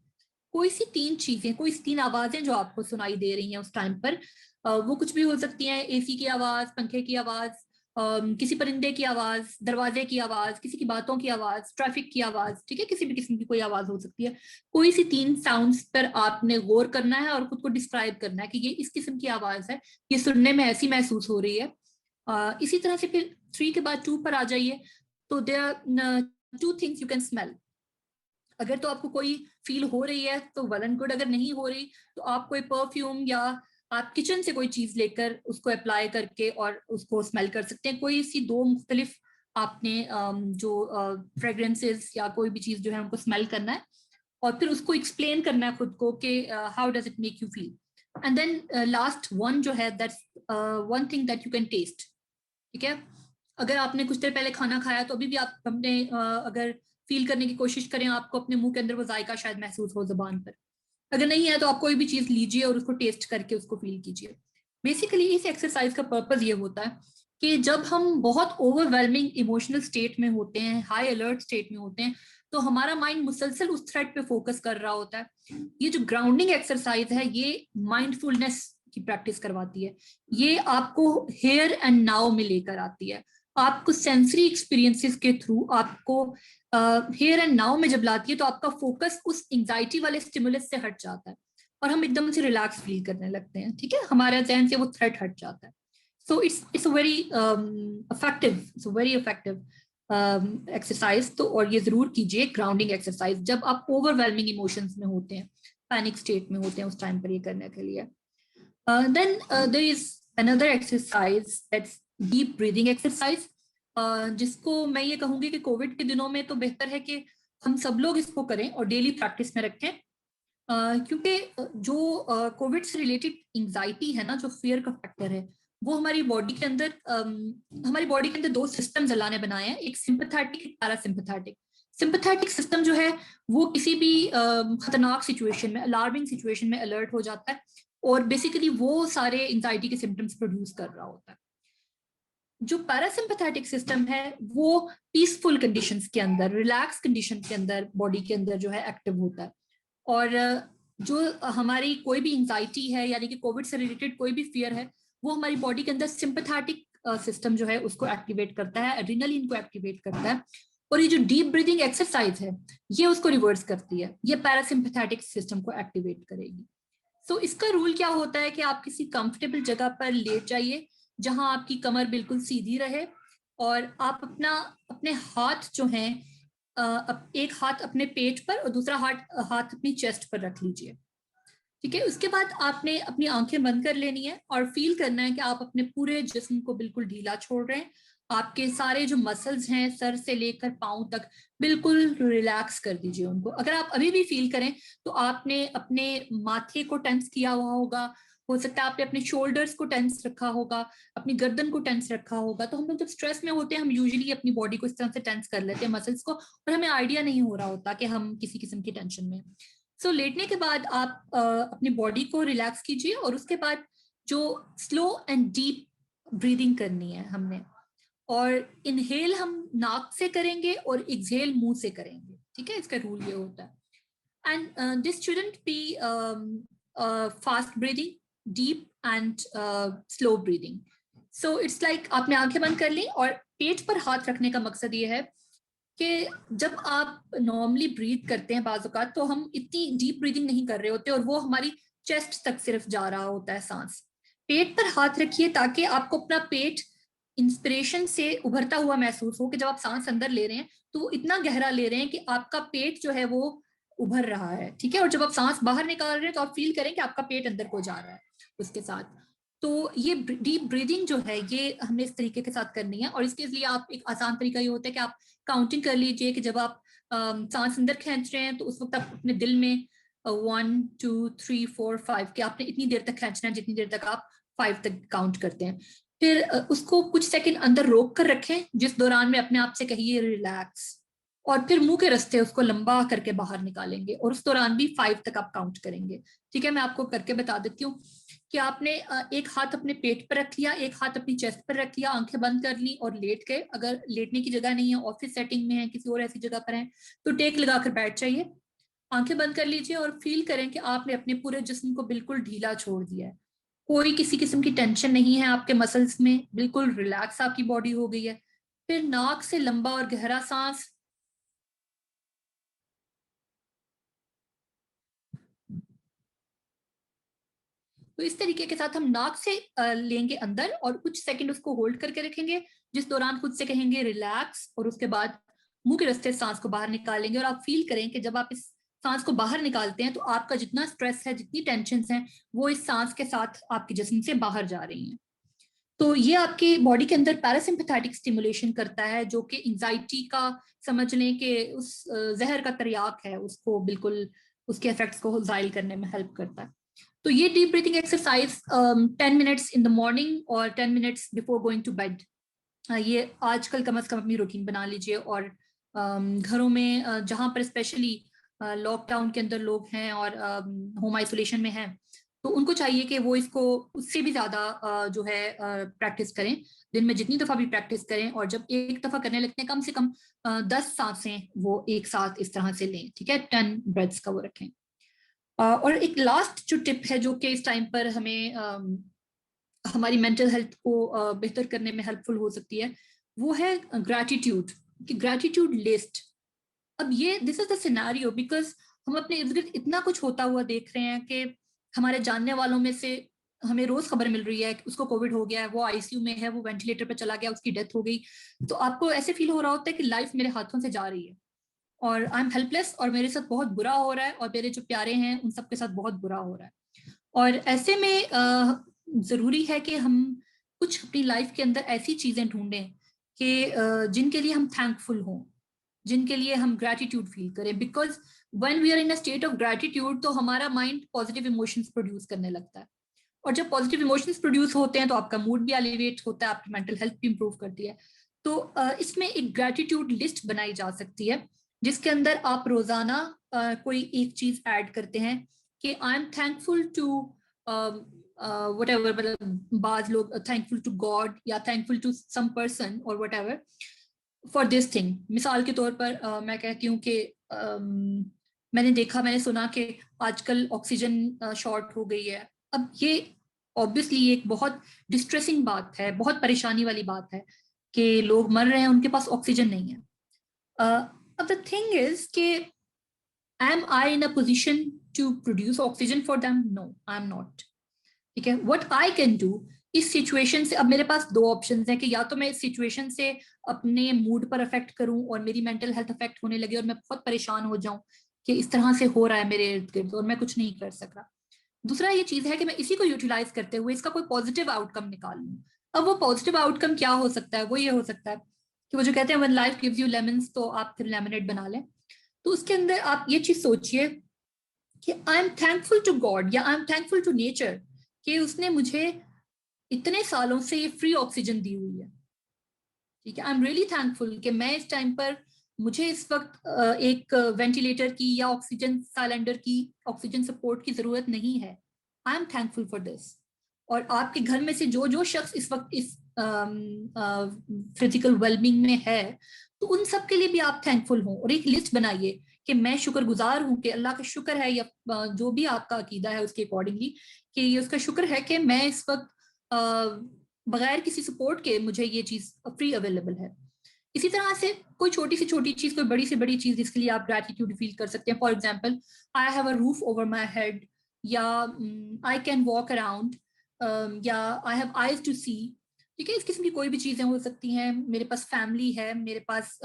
कोई सी 3 चीजें, कोई सी 3 आवाजें जो आपको सुनाई दे रही हैं उस टाइम पर, वो कुछ भी हो सकती हैं। एसी की आवाज, पंखे की आवाज, किसी परिंदे की आवाज, दरवाजे की आवाज, किसी की बातों की आवाज, ट्रैफिक की आवाज, ठीक है, किसी भी किस्म की कोई आवाज हो सकती है। कोई सी 3 साउंड्स पर आपने गौर करना है और खुद को डिस्क्राइब करना है कि ये इस किस्म की आवाज है, ये सुनने में ऐसी महसूस हो रही है। इसी तरह से फिर 3 के बाद 2 पर आ जाइए। तो there are 2 things you can smell. अगर तो आपको कोई फील हो रही है तो वेल एंड गुड, अगर नहीं हो रही तो आप कोई परफ्यूम या आप किचन से कोई चीज लेकर उसको अप्लाई करके और उसको स्मेल कर सकते हैं। कोई सी 2 मुख्तलिफ आपने जो फ्रेग्रेंसेस या कोई भी चीज जो है उनको स्मेल करना है और फिर उसको एक्सप्लेन करना है खुद को कि how does it make you feel. And then last one जो है, that's one thing that you can taste, ठीक है। अगर आपने कुछ देर पहले खाना खाया तो अभी भी आप अपने अगर फील करने की कोशिश करें, आपको अपने मुंह के अंदर वो जायका शायद महसूस हो जुबान पर। अगर नहीं है तो आप कोई भी चीज लीजिए और उसको टेस्ट करके उसको फील कीजिए। बेसिकली इस एक्सरसाइज का पर्पज ये होता है कि जब हम बहुत ओवरवेलमिंग इमोशनल स्टेट में होते हैं, हाई अलर्ट स्टेट में होते हैं, तो हमारा माइंड मुसलसल उस थ्रेड पे फोकस कर रहा होता है। ये जो ग्राउंडिंग एक्सरसाइज है, ये माइंडफुलनेस की प्रैक्टिस करवाती है। ये आपको हेयर एंड नाउ में लेकर आती है। आपको सेंसरी एक्सपीरियंसेस के थ्रू आपको हेयर एंड नाउ में जब लाती है तो आपका फोकस उस एंजाइटी वाले स्टिमुलस से हट जाता है और हम एकदम से रिलैक्स फील करने लगते हैं, ठीक है। हमारे जहन से वो थ्रेट हट जाता है। So it's a very effective exercise. तो और ये जरूर कीजिए ग्राउंडिंग एक्सरसाइज जब आप ओवरवेलमिंग इमोशंस में होते हैं, पैनिक स्टेट में होते हैं, उस टाइम पर ये करने के लिए। Then there is another exercise, that's deep breathing exercise, जिसको मैं ये कहूंगी कि कोविड के दिनों में तो बेहतर है कि हम सब लोग इसको करें और डेली प्रैक्टिस में रखें। क्योंकि जो कोविड से रिलेटेड एंजाइटी है ना, जो फियर का फैक्टर है, वो हमारी बॉडी के अंदर दो सिस्टम्स अल्लाह ने बनाए हैं, एक सिंपैथेटिक, एक पैरासिम्पैथेटिक। सिंपैथेटिक सिस्टम जो है वो किसी भी खतरनाक सिचुएशन में, अलार्मिंग सिचुएशन में अलर्ट हो जाता है और बेसिकली वो सारे एंजाइटी के सिम्टम्स प्रोड्यूस कर रहा होता है। जो पैरासिम्पैथेटिक सिस्टम है वो पीसफुल कंडीशंस के अंदर, रिलैक्स कंडीशन के अंदर बॉडी के अंदर जो है एक्टिव होता है। और जो हमारी कोई भी एंजाइटी है, यानी कि कोविड से रिलेटेड कोई भी फियर है, वो हमारी बॉडी के अंदर सिंपैथेटिक सिस्टम जो है उसको एक्टिवेट करता है, एड्रेनलिन को एक्टिवेट करता है। और ये जो डीप ब्रीदिंग एक्सरसाइज है ये उसको रिवर्स करती है, ये पैरासिम्पैथेटिक सिस्टम को एक्टिवेट करेगी। सो इसका रूल क्या होता है कि आप किसी कंफर्टेबल जगह पर लेट जाइए जहां आपकी कमर बिल्कुल सीधी रहे और आप अपने हाथ जो हैं, एक हाथ अपने पेट पर और दूसरा हाथ अपनी चेस्ट पर रख लीजिए, ठीक है। उसके बाद आपने अपनी आंखें बंद कर लेनी है और फील करना है कि आप अपने पूरे जिस्म को बिल्कुल ढीला छोड़ रहे हैं। आपके सारे जो मसल्स हैं सर से लेकर पांव तक बिल्कुल रिलैक्स कर दीजिए उनको। अगर आप अभी भी फील करें तो आपने अपने माथे को टेंस किया हुआ होगा, हो सकता है आपने अपने शोल्डर्स को टेंस रखा होगा, अपनी गर्दन को टेंस रखा होगा। तो हम लोग जब स्ट्रेस में होते हैं हम यूजुअली अपनी बॉडी को इस तरह से टेंस कर लेते हैं, मसल्स को, और हमें आइडिया नहीं हो रहा होता कि हम किसी किस्म की टेंशन में। सो लेटने के बाद आप अपनी बॉडी को रिलैक्स कीजिए और उसके बाद जो स्लो एंड डीप ब्रीदिंग करनी है हमने, और इनहेल हम नाक से करेंगे और एक्सहेल मुंह से करेंगे, ठीक है। इसका रूल ये होता है। and this shouldn't be fast breathing, deep and slow breathing. So it's like आपने आंखें बंद कर ली और पेट पर हाथ रखने का मकसद ये है कि जब आप नॉर्मली ब्रीथ करते हैं बाज़ औक़ात तो हम इतनी डीप ब्रीदिंग नहीं कर रहे होते और वो हमारी चेस्ट तक सिर्फ जा रहा होता है सांस। पेट पर हाथ रखिए ताकि आपको अपना पेट इंस्पिरेशन से उभरता हुआ महसूस हो कि जब आप सांस अंदर ले रहे हैं तो इतना गहरा ले रहे हैं कि आपका पेट जो है वो उभर रहा है, ठीक है। और जब आप सांस बाहर निकाल रहे हैं तो आप फील करें कि आपका पेट अंदर को जा रहा है उसके साथ। तो ये डीप ब्रीदिंग जो है ये हमने इस तरीके के साथ करनी है। और इसके लिए आप एक आसान तरीका ये होता है कि आप काउंटिंग कर लीजिए कि जब आप सांस अंदर खींच रहे हैं तो उस वक्त आप अपने दिल में 1 2 3 4 5 कि आपने इतनी देर तक खींचना है जितनी देर तक आप 5 तक काउंट करते हैं। फिर उसको कुछ सेकंड अंदर रोक कर रखें, जिस दौरान में अपने आप से कहिए रिलैक्स, और फिर मुंह के रास्ते उसको लंबा करके बाहर निकालेंगे और उस दौरान भी 5 तक आप काउंट करेंगे, ठीक है। मैं आपको करके बता देती हूँ कि आपने एक हाथ अपने पेट पर रख लिया, एक हाथ अपनी चेस्ट पर रख लिया, आंखें बंद कर ली और लेट गए। अगर लेटने की जगह नहीं है, ऑफिस सेटिंग में है, किसी और ऐसी जगह पर है तो टेक लगाकर बैठ जाइए, आंखें बंद कर लीजिए और फील करें कि आपने अपने पूरे जिस्म को बिल्कुल ढीला छोड़ दिया है। कोई किसी किस्म की टेंशन नहीं है आपके मसल्स में, बिल्कुल रिलैक्स आपकी बॉडी हो गई है। फिर नाक से लंबा और गहरा सांस, तो इस तरीके के साथ हम नाक से लेंगे अंदर और कुछ सेकंड उसको होल्ड करके रखेंगे, जिस दौरान खुद से कहेंगे रिलैक्स, और उसके बाद मुंह के रास्ते सांस को बाहर निकालेंगे। और आप फील करें कि जब आप इस सांस को बाहर निकालते हैं तो आपका जितना स्ट्रेस है, जितनी टेंशन है, वो इस सांस के साथ आपके जिस्म से बाहर जा रही हैं। तो ये आपकी बॉडी के अंदर पैरासिम्पैथेटिक स्टिमुलेशन करता है, जो कि एंजाइटी का, समझ लें कि उस जहर का तरियाक है, उसको बिल्कुल उसके इफेक्ट्स को जाइल करने में हेल्प करता है। तो ये deep breathing exercise 10 minutes in the morning और 10 minutes before going to bed, ये आजकल कम से कम अपनी रूटीन बना लीजिए। और घरों में जहाँ पर स्पेशली लॉकडाउन के अंदर लोग हैं और होम आइसोलेशन में हैं, तो उनको चाहिए कि वो इसको उससे भी ज्यादा जो है प्रैक्टिस करें, दिन में जितनी दफा भी प्रैक्टिस करें। और जब एक दफा करने लगते हैं कम से कम 10 सांसें वो एक साथ इस तरह से लें, ठीक है। 10 ब्रेथ्स का वो रखें। और एक लास्ट जो टिप है जो कि इस टाइम पर हमें हमारी मेंटल हेल्थ को बेहतर करने में हेल्पफुल हो सकती है, वो है ग्रैटिट्यूड कि ग्रैटिट्यूड लिस्ट। अब ये this is the scenario because हम अपने इर्द गिर्द इतना कुछ होता हुआ देख रहे हैं कि हमारे जानने वालों में से हमें रोज खबर मिल रही है कि उसको कोविड हो गया है, वो आईसीयू में है, वो वेंटिलेटर पर चला गया, उसकी डेथ हो गई। तो आपको ऐसे फील हो रहा होता है कि लाइफ मेरे हाथों से जा रही है और आई एम हेल्पलेस और मेरे साथ बहुत बुरा हो रहा है और मेरे जो प्यारे हैं उन सबके साथ बहुत बुरा हो रहा है। और ऐसे में जरूरी है कि हम कुछ अपनी लाइफ के अंदर ऐसी चीजें ढूंढें कि जिनके लिए हम थैंकफुल हों, जिनके लिए हम ग्रैटिट्यूड फील करें। Because when we are in a state of gratitude तो हमारा माइंड पॉजिटिव इमोशंस प्रोड्यूस करने लगता है, और जब पॉजिटिव इमोशंस प्रोड्यूस होते हैं तो आपका मूड भी एलिवेट होता है, आपकी मेंटल हेल्थ भी इंप्रूव करती है। तो इसमें एक ग्रैटिट्यूड लिस्ट बनाई जा सकती है जिसके अंदर आप रोजाना कोई एक चीज ऐड करते हैं कि I am thankful to whatever, मतलब बाज लोग थैंकफुल टू गॉड या थैंकफुल टू सम पर्सन और whatever फॉर दिस थिंग। मिसाल के तौर पर मैं कहती हूँ कि मैंने सुना कि आजकल ऑक्सीजन शॉर्ट हो गई है। अब ये ऑब्वियसली एक बहुत डिस्ट्रेसिंग बात है, बहुत परेशानी वाली बात है कि लोग मर रहे हैं, उनके पास ऑक्सीजन नहीं है। अब द थिंग इज कि am I in a position to produce oxygen for them? No, I'm not. ठीक है, what I can do इस सिचुएशन से, अब मेरे पास दो ऑप्शंस हैं कि या तो मैं इस सिचुएशन से अपने मूड पर अफेक्ट करूं और मेरी मेंटल हेल्थ अफेक्ट होने लगे और मैं बहुत परेशान हो जाऊं कि इस तरह से हो रहा है मेरे इर्द गिर्द और मैं कुछ नहीं कर सक रहा। दूसरा ये चीज है कि मैं इसी को यूटिलाइज करते हुए इसका कोई पॉजिटिव आउटकम निकाल लूं। अब वो पॉजिटिव आउटकम क्या हो सकता है? वो ये हो सकता है कि वो जो कहते हैं when life gives you lemons, तो आप फिर लेमनेड बना लें। तो उसके अंदर आप ये चीज सोचिए कि I am thankful to God या I am thankful to nature कि उसने मुझे इतने सालों से ये फ्री ऑक्सीजन दी हुई है। ठीक है, आई एम रियली थैंकफुल कि मैं इस टाइम पर, मुझे इस वक्त एक वेंटिलेटर की या ऑक्सीजन सिलेंडर की, ऑक्सीजन सपोर्ट की जरूरत नहीं है। आई एम थैंकफुल फॉर दिस। और आपके घर में से जो जो शख्स इस वक्त इस फिजिकल वेलबींग में है, तो उन सब के लिए भी आप थैंकफुल हो और एक लिस्ट बनाइए कि मैं शुक्रगुजार हूँ कि अल्लाह का शुक्र है, या जो भी आपका अकीदा है उसके अकॉर्डिंगली, कि ये उसका शुक्र है कि मैं इस वक्त बगैर किसी सपोर्ट के मुझे ये चीज़ फ्री अवेलेबल है। इसी तरह से कोई छोटी से छोटी चीज़, कोई बड़ी से बड़ी चीज़ जिसके लिए आप ग्रैटिट्यूड फील कर सकते हैं। For example, I have a roof over my head, या आई कैन वॉक अराउंड, या आई हैव आईज टू सी। ठीक है, इस किस्म की कोई भी चीज़ें हो सकती हैं। मेरे पास फैमिली है, मेरे पास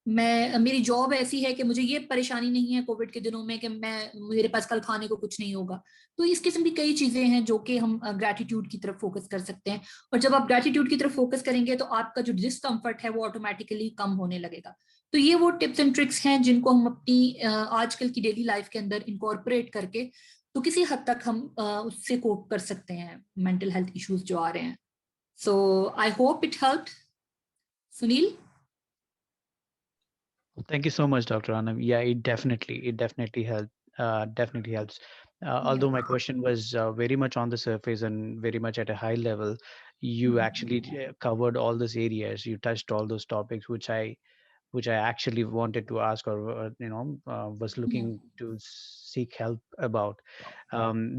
मेरी जॉब ऐसी है कि मुझे ये परेशानी नहीं है कोविड के दिनों में कि मेरे पास कल खाने को कुछ नहीं होगा। तो इस किस्म की कई चीज़ें हैं जो कि हम ग्रैटिट्यूड की तरफ फोकस कर सकते हैं। और जब आप ग्रैटिट्यूड की तरफ फोकस करेंगे तो आपका जो डिस्कम्फर्ट है वो ऑटोमेटिकली कम होने लगेगा। तो ये वो टिप्स एंड ट्रिक्स हैं जिनको हम अपनी आजकल की डेली लाइफ के अंदर इनकॉर्पोरेट करके तो किसी हद तक हम उससे कोप कर सकते हैं मेंटल हेल्थ इश्यूज जो आ रहे हैं। So I hope it helped. Sunil? Thank you so much, Dr. Anam. Yeah, it definitely helped. Definitely helps. Although my question was very much on the surface and very much at a high level, you actually covered all those areas. You touched all those topics, which I actually wanted to ask, or was looking to seek help about.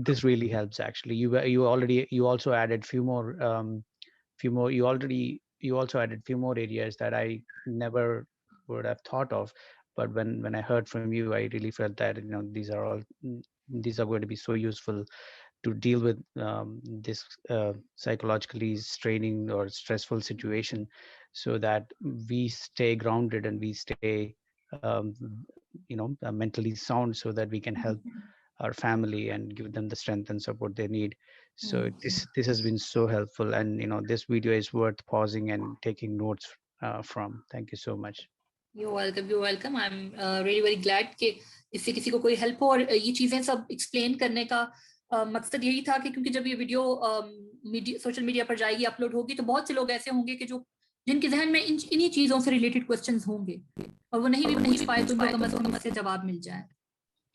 This really helps. Actually, you also added you also added few more areas that I never would have thought of. But when I heard from you, I really felt that these are going to be so useful to deal with this psychologically straining or stressful situation, so that we stay grounded and we stay um, mentally sound, so that we can help our family and give them the strength and support they need. So this has been so helpful, and this video is worth pausing and taking notes from. Thank you so much. You're welcome, you're welcome. I'm really very glad कि इससे किसी को कोई help हो। और ये चीजें सब एक्सप्लेन करने का मकसद यही था कि क्योंकि जब ये वीडियो सोशल मीडिया पर जाएगी, अपलोड होगी, तो बहुत से लोग ऐसे होंगे कि जिनके जहन में इन्हीं चीजों से रिलेटेड क्वेश्चंस होंगे और वो नहीं भी पूछ पाए, तो उनको कम से कम इससे जवाब मिल जाए।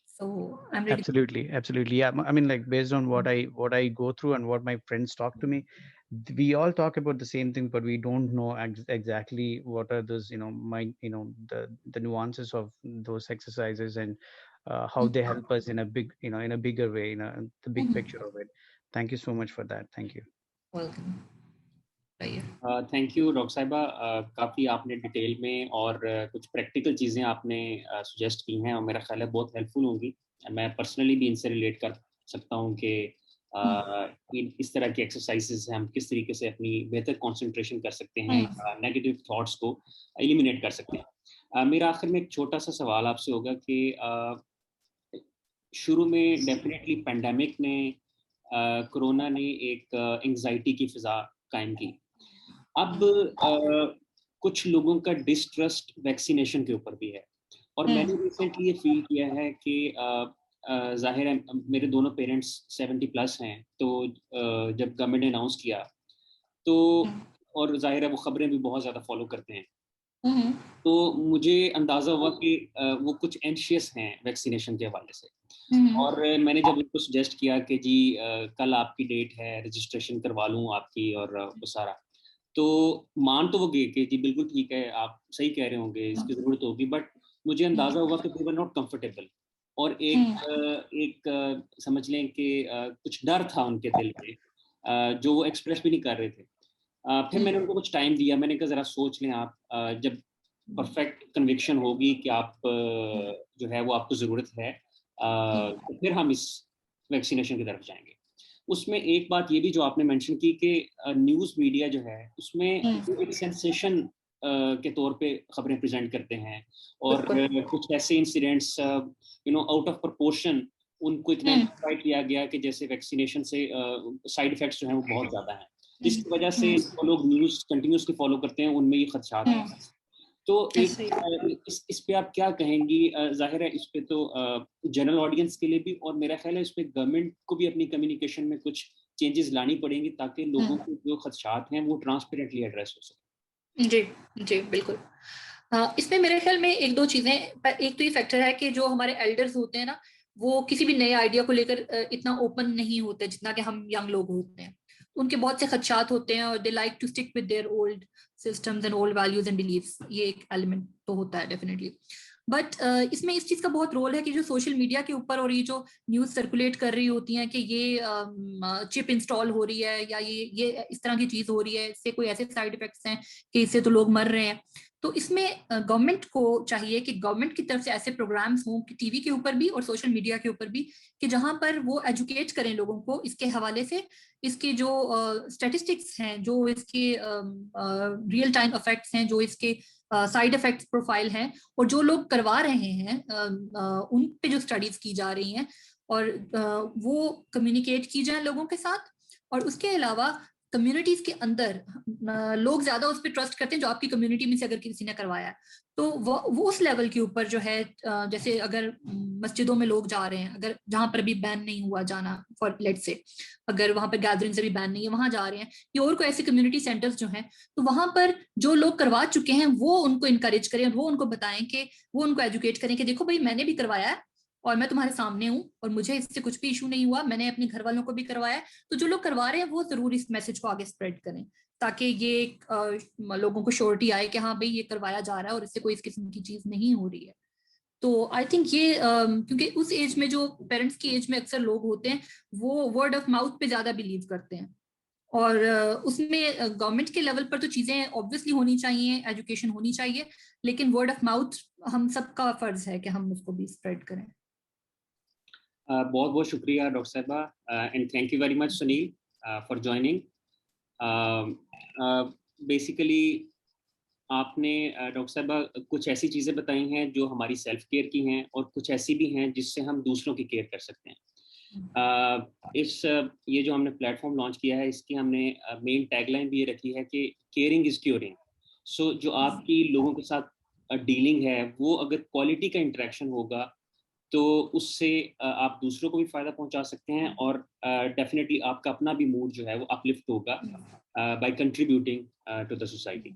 So I'm really Absolutely. Yeah, I mean, like, based on what I go through and what my friends talk to me, we all talk about the same thing, but we don't know exactly what are those, the nuances of those exercises, and how they help us in a bigger way, the big picture of it. Thank you so much for that. Thank you. welcome. Thank you doctor साहिबा। काफ़ी आपने detail में और कुछ practical चीज़ें आपने suggest की हैं और मेरा ख्याल है बहुत हेल्पफुल होंगी। मैं पर्सनली भी इनसे रिलेट कर सकता हूँ कि इस तरह की एक्सरसाइजेज से हम किस तरीके से अपनी बेहतर कंसंट्रेशन कर सकते हैं, नेगेटिव थॉट्स को एलिमिनेट कर सकते हैं। मेरा आखिर में एक छोटा सा सवाल आपसे होगा कि शुरू में डेफिनेटली पेंडेमिक ने कोरोना ने एक एंजाइटी की फिजा कायम की। अब कुछ लोगों का डिस्ट्रस्ट वैक्सीनेशन के ऊपर भी है, और मैंने रिसेंटली ये फील किया है कि जाहिर है मेरे दोनों पेरेंट्स 70+ हैं, तो जब गवर्नमेंट ने अनाउंस किया तो, और जाहिर है वो खबरें भी बहुत ज़्यादा फॉलो करते हैं, तो मुझे अंदाज़ा हुआ कि वो कुछ एंशियस हैं वैक्सीनेशन के हवाले से। और मैंने जब उनको सजेस्ट किया कि जी कल आपकी डेट है, रजिस्ट्रेशन करवा लूँ आपकी और वो सारा, तो मान तो वो गए कि जी बिल्कुल ठीक है, आप सही कह रहे होंगे, इसकी ज़रूरत होगी, बट मुझे अंदाज़ा हुआ कि दे वर नॉट कंफर्टेबल, और एक समझ लें कि कुछ डर था उनके दिल में जो वो एक्सप्रेस भी नहीं कर रहे थे। फिर मैंने उनको कुछ टाइम दिया, मैंने कहा ज़रा सोच लें आप, जब परफेक्ट कन्विक्शन होगी कि आप जो है वो आपको ज़रूरत है, तो फिर हम इस वैक्सीनेशन की तरफ जाएंगे। उसमें एक बात ये भी जो आपने मेंशन की कि न्यूज़ मीडिया जो है उसमें एक सेंसेशन के तौर पे खबरें प्रेजेंट करते हैं, और कुछ ऐसे इंसिडेंट्स आउट ऑफ प्रोपोर्शन उनको इतना एम्प्लीफाई किया गया कि जैसे वैक्सीनेशन से साइड इफेक्ट्स जो हैं वो बहुत ज़्यादा हैं, जिसकी वजह से जो लोग न्यूज़ कंटिन्यूसली फॉलो करते हैं उनमें ये खदशात हैं। तो इस पे आप क्या कहेंगी? जाहिर है इस पे तो जनरल ऑडियंस के लिए भी, और मेरा ख्याल है इस पे गवर्नमेंट को भी अपनी कम्युनिकेशन में कुछ चेंजेस लानी पड़ेंगी ताकि लोगों के जो खदशात हैं वो ट्रांसपेरेंटली एड्रेस हो सके। जी बिल्कुल। इसमें मेरे ख्याल में एक दो चीजें, एक तो ये फैक्टर है कि जो हमारे एल्डर्स होते हैं ना, वो किसी भी नए आइडिया को लेकर इतना ओपन नहीं होते जितना कि हम यंग लोग होते हैं। उनके बहुत से खदशात होते हैं और they like to stick with their old systems and old values and beliefs. ये एक एलिमेंट तो होता है डेफिनेटली। बट इसमें इस चीज का बहुत रोल है कि जो सोशल मीडिया के ऊपर और ये जो न्यूज सर्कुलेट कर रही होती हैं कि ये चिप इंस्टॉल हो रही है या ये इस तरह की चीज हो रही है, इससे कोई ऐसे साइड इफेक्ट्स हैं कि इससे तो लोग मर रहे हैं। तो इसमें गवर्नमेंट को चाहिए कि गवर्नमेंट की तरफ से ऐसे प्रोग्राम्स हों कि टीवी के ऊपर भी और सोशल मीडिया के ऊपर भी, कि जहां पर वो एजुकेट करें लोगों को इसके हवाले से, इसके जो स्टैटिस्टिक्स हैं, जो इसके रियल टाइम इफेक्ट्स हैं, जो इसके साइड इफेक्ट्स प्रोफाइल हैं, और जो लोग करवा रहे हैं उन पे जो स्टडीज की जा रही हैं, और वो कम्युनिकेट की जाए लोगों के साथ। और उसके अलावा कम्युनिटीज के अंदर लोग ज्यादा उस पर ट्रस्ट करते हैं जो आपकी कम्युनिटी में से अगर किसी ने करवाया है, तो वो उस लेवल के ऊपर जो है, जैसे अगर मस्जिदों में लोग जा रहे हैं, अगर जहां पर भी बैन नहीं हुआ जाना फॉर लेट से, अगर वहां पर गैदरिंग से भी बैन नहीं है, वहां जा रहे हैं, या और कोई ऐसे कम्युनिटी सेंटर्स जो हैं, तो वहां पर जो लोग करवा चुके हैं वो उनको इनकरेज करें, वो उनको बताएं, कि वो उनको एजुकेट करें कि देखो भाई मैंने भी करवाया है और मैं तुम्हारे सामने हूँ और मुझे इससे कुछ भी इशू नहीं हुआ, मैंने अपने घर वालों को भी करवाया है। तो जो लोग करवा रहे हैं वो जरूर इस मैसेज को आगे स्प्रेड करें, ताकि ये लोगों को श्योरिटी आए कि हाँ भाई ये करवाया जा रहा है और इससे कोई इस किस्म की चीज नहीं हो रही है। तो आई थिंक ये क्योंकि उस एज में, जो पेरेंट्स की एज में अक्सर लोग होते हैं, वो वर्ड ऑफ माउथ पे ज्यादा बिलीव करते हैं, और उसमें गवर्नमेंट के लेवल पर तो चीजें ऑब्वियसली होनी चाहिए, एजुकेशन होनी चाहिए, लेकिन वर्ड ऑफ माउथ हम सबका फर्ज है कि हम उसको भी स्प्रेड करें। बहुत बहुत शुक्रिया डॉक्टर साहिबा, and thank you very much Sunil for joining. Basically आपने डॉक्टर साहिबा कुछ ऐसी चीज़ें बताई हैं जो हमारी सेल्फ केयर की हैं, और कुछ ऐसी भी हैं जिससे हम दूसरों की केयर कर सकते हैं। ये जो हमने प्लेटफॉर्म लॉन्च किया है, इसकी हमने मेन टैगलाइन भी ये रखी है कि केयरिंग इज क्योरिंग। सो जो आपकी लोगों के साथ डीलिंग है, वो अगर क्वालिटी का इंटरेक्शन होगा तो उससे आप दूसरों को भी फायदा पहुंचा सकते हैं, और डेफिनेटली आपका अपना भी मूड जो है वो अपलिफ्ट होगा by contributing to the society.